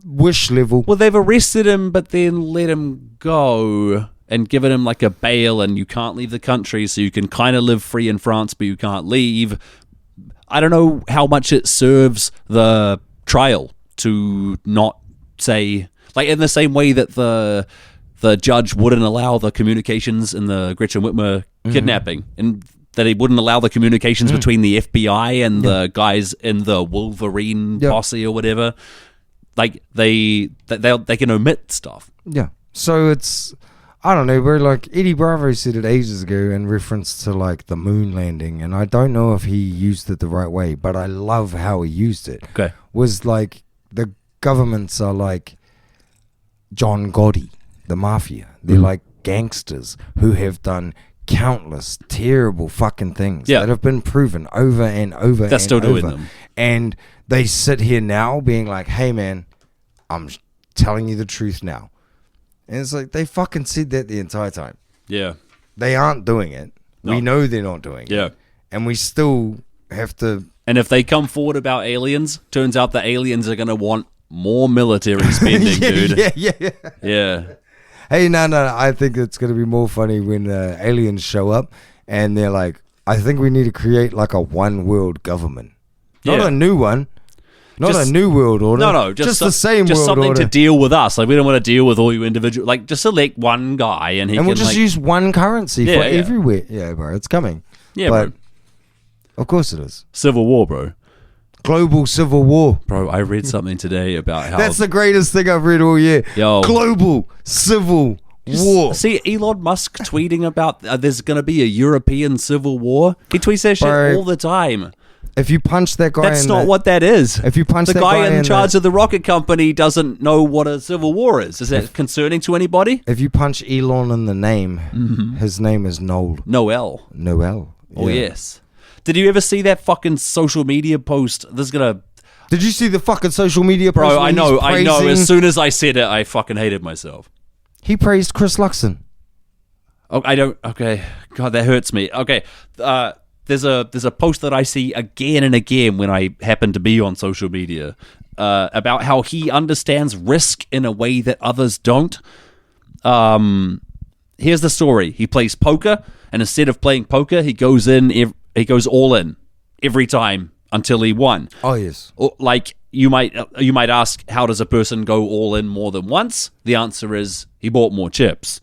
wish level. Well, they've arrested him, but then let him go. and given him like a bail, and you can't leave the country, so you can kind of live free in France, but you can't leave. I don't know how much it serves the trial to not say, like, in the same way that the judge wouldn't allow the communications in the Gretchen Whitmer kidnapping, and that he wouldn't allow the communications between the FBI and the guys in the Wolverine posse or whatever. Like, they can omit stuff. Yeah. So it's, I don't know, we're like, Eddie Bravo said it ages ago in reference to like the moon landing, and I don't know if he used it the right way, but I love how he used it. Okay. Was like, the governments are like John Gotti, the mafia. They're like gangsters who have done countless terrible fucking things that have been proven over and over. They're still doing them. And they sit here now being like, hey man, I'm telling you the truth now. And it's like, they fucking said that the entire time. Yeah. They aren't doing it. No. We know they're not doing it. And we still have to. And if they come forward about aliens, turns out the aliens are going to want more military spending, dude. Yeah. Hey, no. I think it's going to be more funny when aliens show up and they're like, I think we need to create like a one world government. Not a new one. Not a new world order. No, just the same world order. Just something to deal with us. Like, we don't want to deal with all you individual. Like, just select one guy and we'll just use one currency for everywhere. Yeah, bro, it's coming. Yeah, but, bro. Of course it is. Civil war, bro. Global civil war. Bro, I read something today about how... That's the greatest thing I've read all year. Yo. Global civil war. See Elon Musk tweeting about there's going to be a European civil war? He tweets that shit all the time. If you punch that guy, that's not what that is. If you punch the that guy in charge of the rocket company doesn't know what a civil war is. Is that concerning to anybody? If you punch Elon in the name, his name is Noel. Noel. Yeah. Oh yes. Did you ever see that fucking social media post? Did you see the fucking social media post? Bro, I know. As soon as I said it, I fucking hated myself. He praised Chris Luxon. Oh, I don't. Okay, God, that hurts me. Okay, there's a post that I see again and again when I happen to be on social media about how he understands risk in a way that others don't. Here's the story: he plays poker, and instead of playing poker, he goes all in every time until he won. Oh yes. Like you might ask, how does a person go all in more than once? The answer is he bought more chips.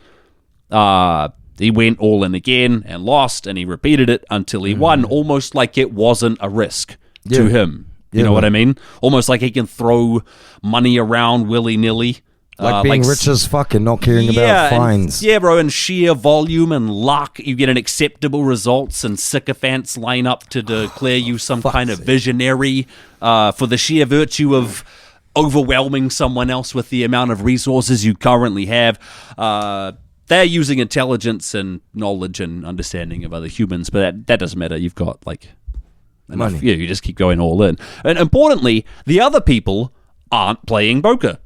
He went all in again and lost, and he repeated it until he won, almost like it wasn't a risk to him. You know what I mean? Almost like he can throw money around willy-nilly. Like being rich as fuck and not caring about fines. Bro, and sheer volume and luck, you get an acceptable results, and sycophants line up to declare you some kind of visionary for the sheer virtue of overwhelming someone else with the amount of resources you currently have. They're using intelligence and knowledge and understanding of other humans, but that doesn't matter. You've got like enough. Money. Yeah, you just keep going all in. And importantly, the other people aren't playing poker.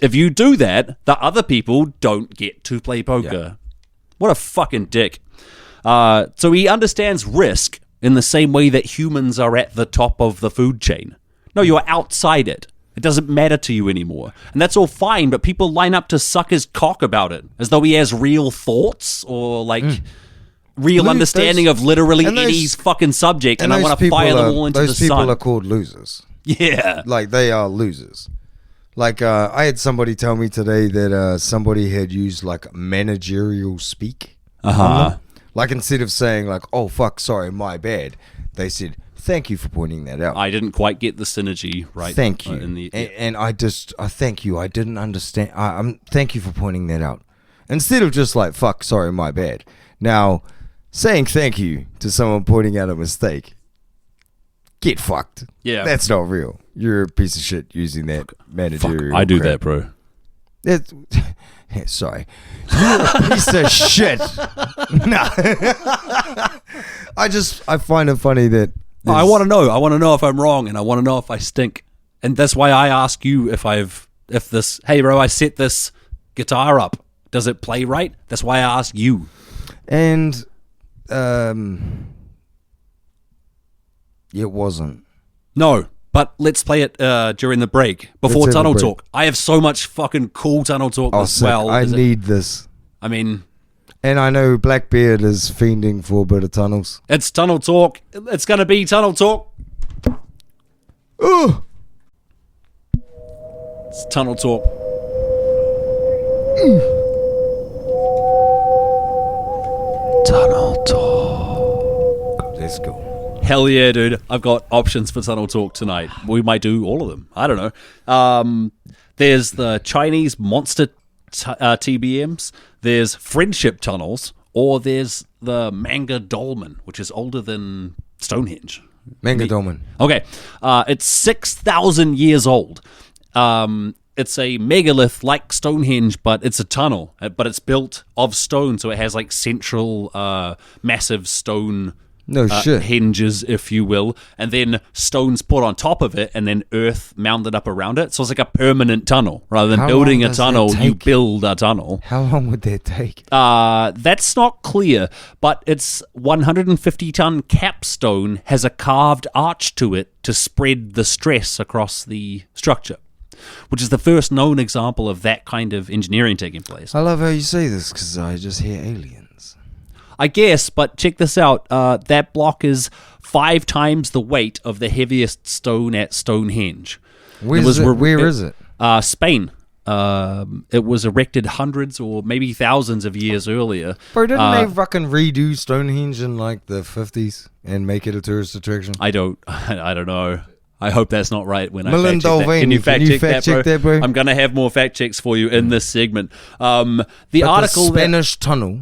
If you do that, the other people don't get to play poker. What a fucking dick. So he understands risk in the same way that humans are at the top of the food chain. No, you're outside it. It doesn't matter to you anymore. And that's all fine, but people line up to suck his cock about it, as though he has real thoughts or like real understanding of literally any fucking subject, and I want to fire them all into the sun. Those people are called losers. Yeah. Like, they are losers. Like, I had somebody tell me today that somebody had used like managerial speak. Like, instead of saying like, oh fuck, sorry, my bad, they said, thank you for pointing that out. I didn't quite get the synergy right. Thank you. And I thank you. I didn't understand. Thank you for pointing that out. Instead of just like, fuck, sorry, my bad. Now, saying thank you to someone pointing out a mistake, get fucked. Yeah. That's not real. You're a piece of shit using that managerial I do crap. that, bro. Sorry. You're a piece of shit. Nah. I find it funny that I want to know. I want to know if I'm wrong, and I want to know if I stink. And that's why I ask you hey bro, I set this guitar up. Does it play right? That's why I ask you. And it wasn't. No, but let's play it during the break before Tunnel Talk. I have so much fucking cool Tunnel Talk as well. I need this. I mean, And I know Blackbeard is fiending for a bit of tunnels. it's tunnel talk. It's going to be tunnel talk. Oh, It's tunnel talk. Tunnel talk. let's go. Hell yeah, dude. I've got options for tunnel talk tonight. We might do all of them. I don't know. There's the Chinese monster TBMs. There's friendship tunnels. Or there's the Manga Dolmen, which is older than Stonehenge. Manga Dolmen. Okay. It's 6,000 years old. It's a megalith like Stonehenge, but it's a tunnel. But it's built of stone, so it has like central massive stone No shit. hinges, if you will, and then stones put on top of it, and then earth mounded up around it. So it's like a permanent tunnel. Rather than How building long a does that tunnel, you take? build a tunnel. How long would that take? That's not clear, but its 150-ton capstone has a carved arch to it to spread the stress across the structure, which is the first known example of that kind of engineering taking place. I love how you say this because I just hear aliens. I guess, but check this out. That block is 5 times the weight of the heaviest stone at Stonehenge. Where is it? Spain. It was erected hundreds or maybe thousands of years earlier. Bro, didn't they fucking redo Stonehenge in like the 50s and make it a tourist attraction? I don't know. I hope that's not right when I Milan fact check that. Can you Dolvani, fact check that, bro? bro? I'm going to have more fact checks for you in this segment. The But article the Spanish tunnel.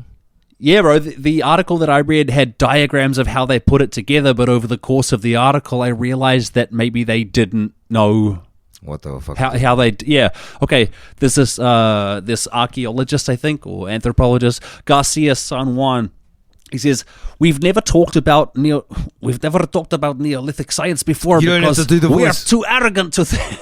Yeah, bro, the article that I read had diagrams of how they put it together, but over the course of the article, I realized that maybe they didn't know What the fuck? how they... Yeah, okay, there's this archaeologist, I think, or anthropologist, Garcia San Juan. He says, we've never talked about Neolithic science before You don't have because to do the we are voice. too arrogant to think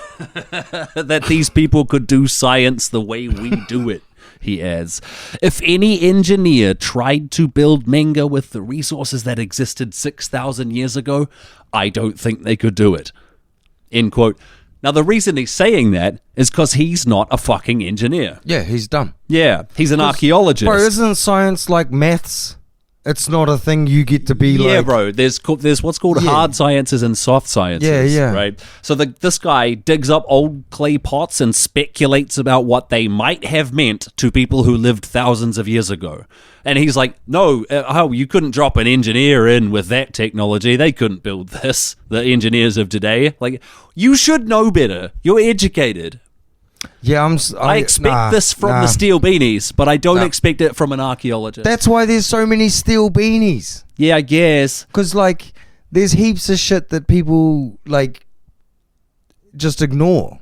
that these people could do science the way we do it. He adds, if any engineer tried to build Menga with the resources that existed 6,000 years ago, I don't think they could do it. End quote. Now, the reason he's saying that is because he's not a fucking engineer. Yeah, he's dumb. Yeah, he's an archaeologist. Bro, isn't science like maths? It's not a thing you get to be like... Yeah, bro. There's what's called Yeah. hard sciences and soft sciences. Yeah. Right? So this guy digs up old clay pots and speculates about what they might have meant to people who lived thousands of years ago. And he's like, no, you couldn't drop an engineer in with that technology. They couldn't build this, the engineers of today. Like, you should know better. You're educated. Yeah, I expect this from the steel beanies, but I don't expect it from an archaeologist. That's why there's so many steel beanies. Yeah, I guess. Because, like, there's heaps of shit that people, like, just ignore.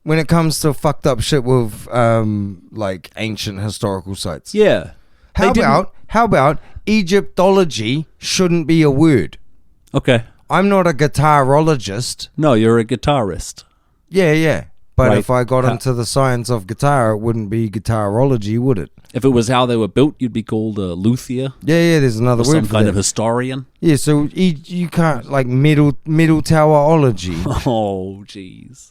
When it comes to fucked up shit with, like, ancient historical sites. Yeah. How about Egyptology shouldn't be a word? Okay. I'm not a guitarologist. No, you're a guitarist. Yeah. But Right. if I got into the science of guitar, it wouldn't be guitarology, would it? If it was how they were built, you'd be called a luthier Yeah, there's another or word some for kind that. of historian. Yeah, so you can't, like, middle towerology, Oh, jeez.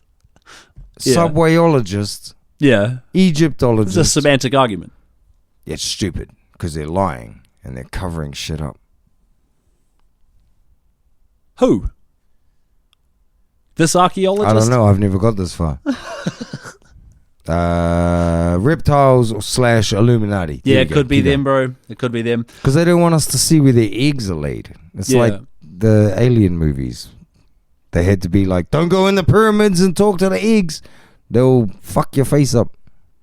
Yeah. subwayologist, Yeah. Egyptologist. It's a semantic argument. It's stupid because they're lying and they're covering shit up. Who? This archaeologist? I don't know. I've never got this far. Reptiles / Illuminati. Yeah, it could be them, bro. It could be them. Because they don't want us to see where their eggs are laid. It's Yeah. like the alien movies. They had to be like, don't go in the pyramids and talk to the eggs. They'll fuck your face up.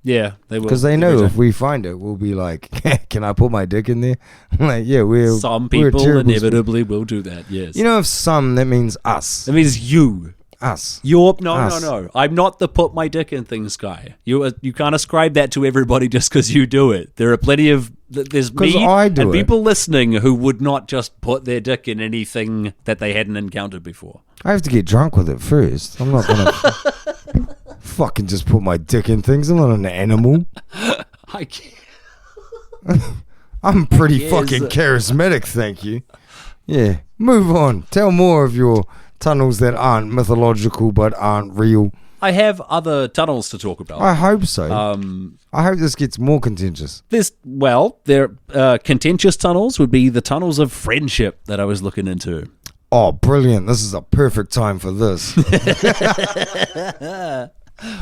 Yeah, they will. Because they know if we find it, we'll be like, can I put my dick in there? I'm like, yeah, Some we're people terrible inevitably will do that, yes. You know, if some, that means us. That means you. Us. No. I'm not the put my dick in things guy. You can't ascribe that to everybody just because you do it. There are plenty of there's 'Cause me I do and it. people listening who would not just put their dick in anything that they hadn't encountered before. I have to get drunk with it first. I'm not going to fucking just put my dick in things. I'm not an animal. I can't. I'm pretty Yes. fucking charismatic, thank you. Yeah. Move on. Tell more of your tunnels that aren't mythological but aren't real. I have other tunnels to talk about. I hope so. I hope this gets more contentious. Their contentious tunnels would be the tunnels of friendship that I was looking into. Oh, brilliant. This is a perfect time for this.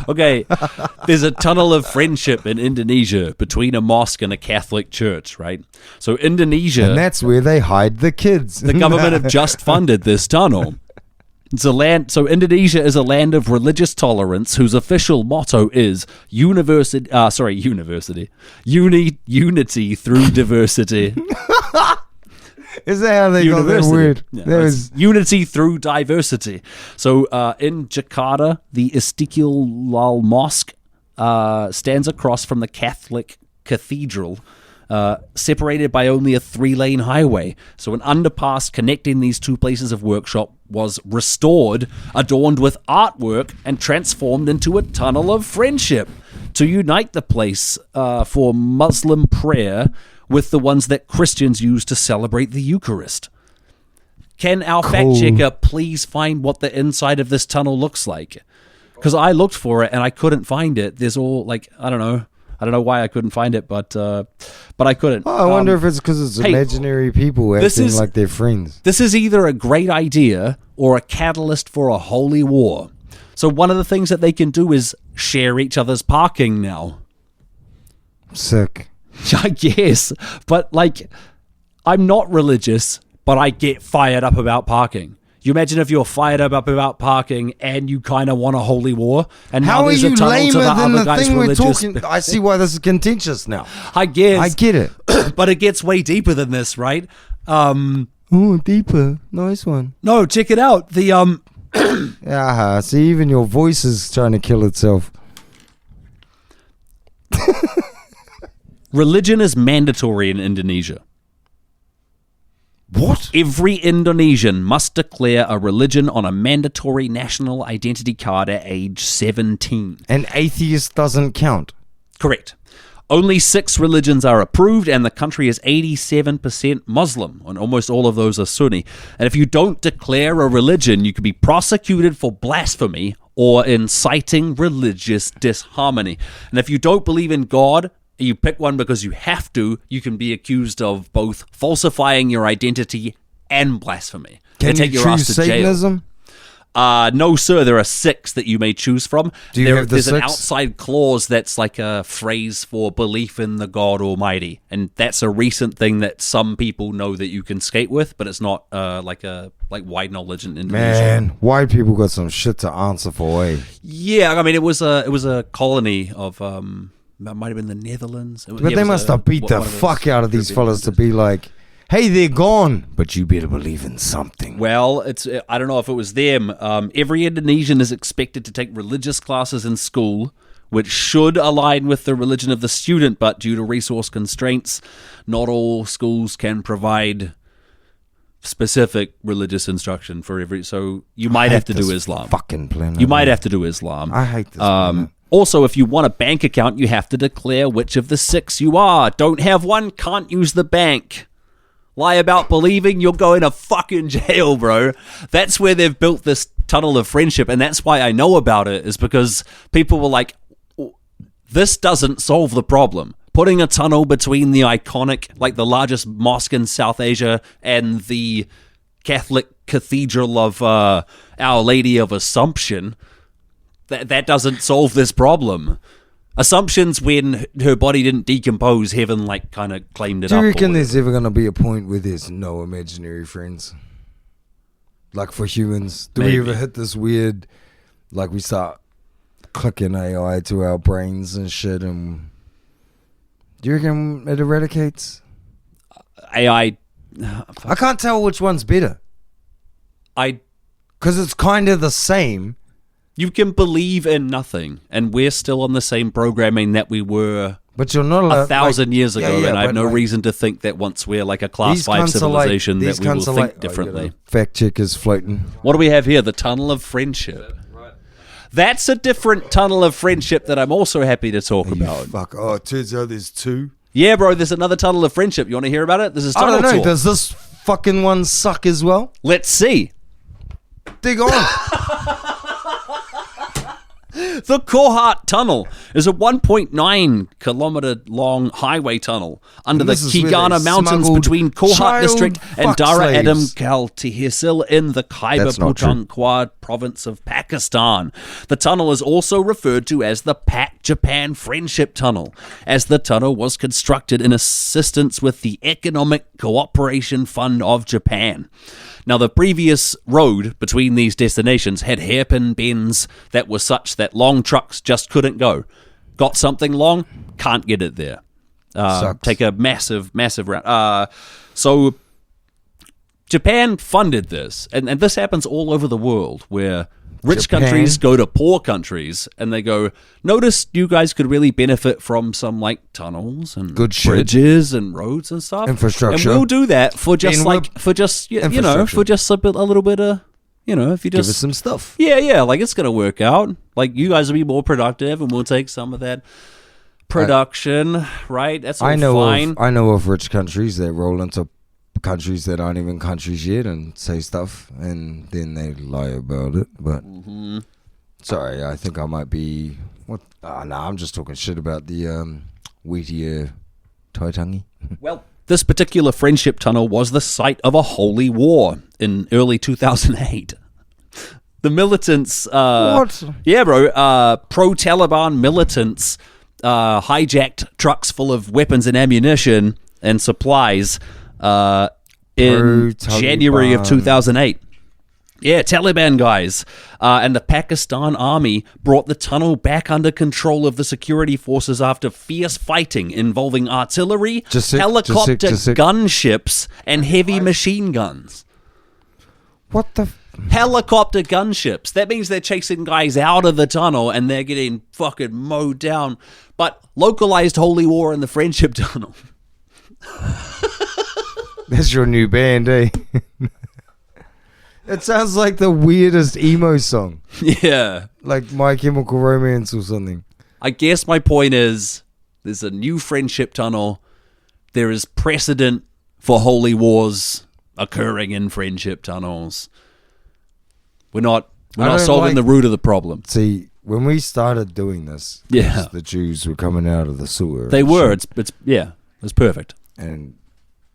Okay, there's a tunnel of friendship in Indonesia between a mosque and a Catholic church, right? So Indonesia... And that's where they hide the kids. The government have just funded this tunnel. So Indonesia is a land of religious tolerance whose official motto is unity through diversity. Is that how they got that word? Yeah, unity through diversity. So in Jakarta, the Istiqlal Mosque stands across from the Catholic Cathedral, separated by only a 3-lane highway. So an underpass connecting these two places of worship was restored, adorned with artwork, and transformed into a tunnel of friendship to unite the place for Muslim prayer with the ones that Christians use to celebrate the Eucharist. Can our fact checker please find what the inside of this tunnel looks like? Because I looked for it and I couldn't find it. There's all I don't know why I couldn't find it, but I couldn't. Oh, I wonder if it's because it's imaginary people acting like they're friends. This is either a great idea or a catalyst for a holy war. So one of the things that they can do is share each other's parking now. Sick. I guess, but I'm not religious, but I get fired up about parking. You imagine if you're fired up about parking and you kind of want a holy war, and how now are there's you a tunnel lamer to the than other the guy's thing we're religious... talking? I see why this is contentious now. I guess I get it, but it gets way deeper than this, right? Oh, deeper, nice one. No, check it out. The see, even your voice is trying to kill itself. Religion is mandatory in Indonesia. What? Every Indonesian must declare a religion on a mandatory national identity card at age 17. An atheist doesn't count. Correct. Only 6 religions are approved, and the country is 87% Muslim, and almost all of those are Sunni. And if you don't declare a religion, you could be prosecuted for blasphemy or inciting religious disharmony. And if you don't believe in God, you pick one because you have to, you can be accused of both falsifying your identity and blasphemy. Can They you take your ass choose to jail. Satanism? No, sir. There are 6 that you may choose from. Do you have the there's 6? an outside clause that's like a phrase for belief in the God Almighty, and that's a recent thing that some people know that you can skate with, but it's not like wide knowledge in Indonesia. Man, white people got some shit to answer for, eh? Yeah, I mean it was a colony of that might have been the Netherlands. But they must have beat the fuck out of these fellas to be like, hey, they're gone, but you better believe in something. Well, I don't know if it was them. Every Indonesian is expected to take religious classes in school, which should align with the religion of the student, but due to resource constraints, not all schools can provide specific religious instruction for every. So you might have to do Islam. Fucking planet. You might have to do Islam. I hate this planet. Also, if you want a bank account, you have to declare which of the 6 you are. Don't have one, can't use the bank. Lie about believing, you're going to fucking jail, bro. That's where they've built this tunnel of friendship, and that's why I know about it, is because people were like, this doesn't solve the problem. Putting a tunnel between the iconic, like the largest mosque in South Asia and the Catholic Cathedral of Our Lady of Assumption, that doesn't solve this problem. Assumptions, when her body didn't decompose, heaven kind of claimed it up. Do you reckon there's ever going to be a point where there's no imaginary friends? Like for humans? Do we ever hit this weird, we start clicking AI to our brains and shit, and do you reckon it eradicates? AI... I can't tell which one's better. Because it's kind of the same. You can believe in nothing, and we're still on the same programming that we were but you're not allowed, 1,000 years ago, and I have no reason to think that once we're a Class 5 civilization that we will think differently. Fact checkers floating. What do we have here? The Tunnel of Friendship. That's a different Tunnel of Friendship that I'm also happy to talk about. Fuck, it turns out there's 2. Yeah, bro, there's another Tunnel of Friendship. You want to hear about it? This is Tunnel I don't know, Talk. does this fucking one suck as well? Let's see. Dig on. The Kohat Tunnel is a 1.9 kilometer long highway tunnel under the this is where they Kigana Mountains smuggled between Kohat child District and fuck Dara Adam slaves. Kal Tehsil in the Khyber That's not true. Pakhtunkhwa province of Pakistan. The tunnel is also referred to as the Pak-Japan Friendship Tunnel, as the tunnel was constructed in assistance with the Economic Cooperation Fund of Japan. Now, the previous road between these destinations had hairpin bends that were such that long trucks just couldn't go. Got something long, can't get it there. Take a massive route. So Japan funded this, and this happens all over the world, where rich Japan. countries go to poor countries and they go, notice you guys could really benefit from some like tunnels and Good shit. bridges and roads and stuff. Infrastructure. And we'll do that for just Then like, for just, you know, Infrastructure. for just a little bit of, you know, if you Give just us some stuff. yeah, like it's gonna work out. Like you guys will be more productive, and we'll take some of that production, right? That's all I know fine. I know of rich countries that roll into countries that aren't even countries yet and say stuff, and then they lie about it. But sorry, I think I might be I'm just talking shit about the wheatier Taitangi. Well, this particular friendship tunnel was the site of a holy war in early 2008. The militants, What? Yeah, bro. Pro-Taliban militants hijacked trucks full of weapons and ammunition and supplies in January of 2008. Yeah, Taliban guys. And the Pakistan army brought the tunnel back under control of the security forces after fierce fighting involving artillery, helicopter gunships, and heavy machine guns. What the? Helicopter gunships. That means they're chasing guys out of the tunnel and they're getting fucking mowed down. But localized holy war in the friendship tunnel. That's your new band, eh? It sounds like the weirdest emo song, Yeah. like My Chemical Romance or something. I guess my point is there's a new friendship tunnel. There is precedent for holy wars occurring in friendship tunnels. We're not solving the root of the problem. See, when we started doing this, Yeah. the Jews were coming out of the sewer. They and were. shit, It's perfect. and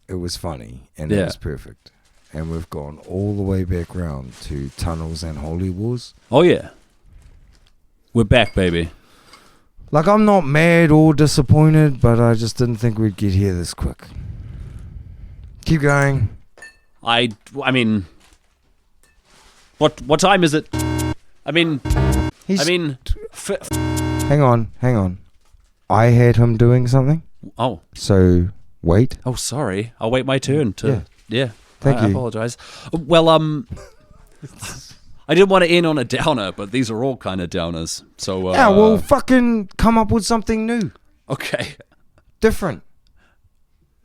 it was funny, and Yeah. it was perfect. And we've gone all the way back round to tunnels and holy wars. Oh yeah. We're back, baby. Like, I'm not mad or disappointed, but I just didn't think we'd get here this quick. Keep going. I mean, what time is it? I mean, Hang on. I had him doing something, oh, so wait. sorry. I'll wait my turn to. Yeah. Thank I you. apologize. Well, I didn't want to end on a downer, but these are all kind of downers. So Yeah, well, fucking come up with something new, okay. different.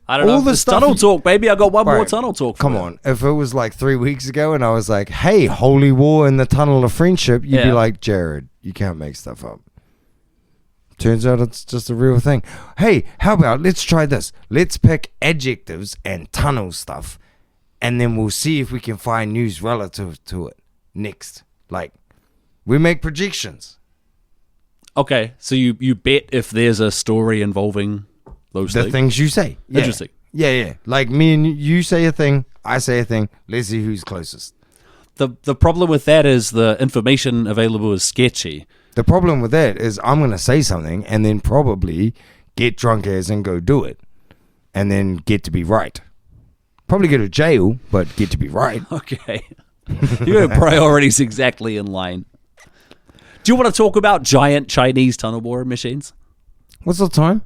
I don't All know. the This stuff tunnel you- talk, baby. I got one more Right. tunnel talk. Come for you. on. If it was like 3 weeks ago and I was like, hey, holy war in the tunnel of friendship, you'd be Yeah. like, Jared, you can't make stuff up. Turns out it's just a real thing. Hey, how about let's try this? Let's pick adjectives and tunnel stuff, and then we'll see if we can find news relative to it next. Like, we make projections. Okay, so you bet if there's a story involving those The things. things you say. Yeah. Interesting. Yeah. Like me and you say a thing, I say a thing. Let's see who's closest. The problem with that is the information available is sketchy. The problem with that is I'm going to say something and then probably get drunk as and go do it. And then get to be right. Probably go to jail, but get to be right. Okay. Your priorities exactly in line. Do you want to talk about giant Chinese tunnel boring machines? What's the time?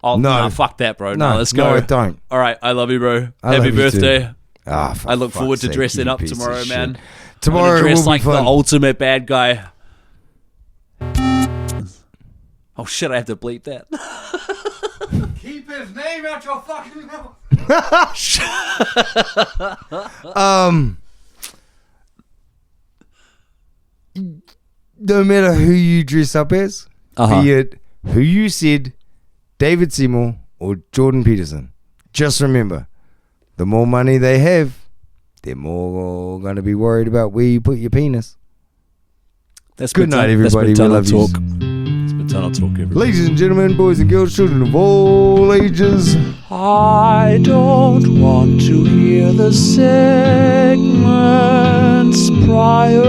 Oh, No. nah, fuck that, bro. No, let's go. No, I don't. All right, I love you, bro. I Happy love you too. birthday. Ah, for I look fuck's forward to sake, dressing you up piece of tomorrow, shit. man. Tomorrow I'm gonna dress will be like the fun. ultimate bad guy. Oh shit! I have to bleep that. Keep his name out your fucking mouth. No matter who you dress up as, be it who you said, David Seymour or Jordan Peterson, just remember, the more money they have, they're more going to be worried about where you put your penis. Good night, everybody. We love you. That's maternal talk, everybody. Ladies and gentlemen, boys and girls, children of all ages. I don't want to hear the segments prior.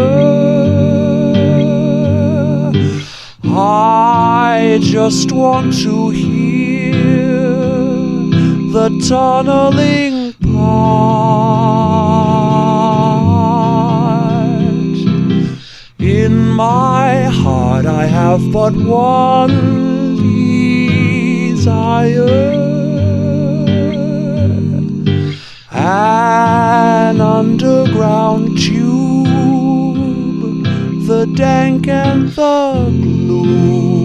I just want to hear the tunneling part. In my heart I have but one desire. An underground tube, the dank and the gloom.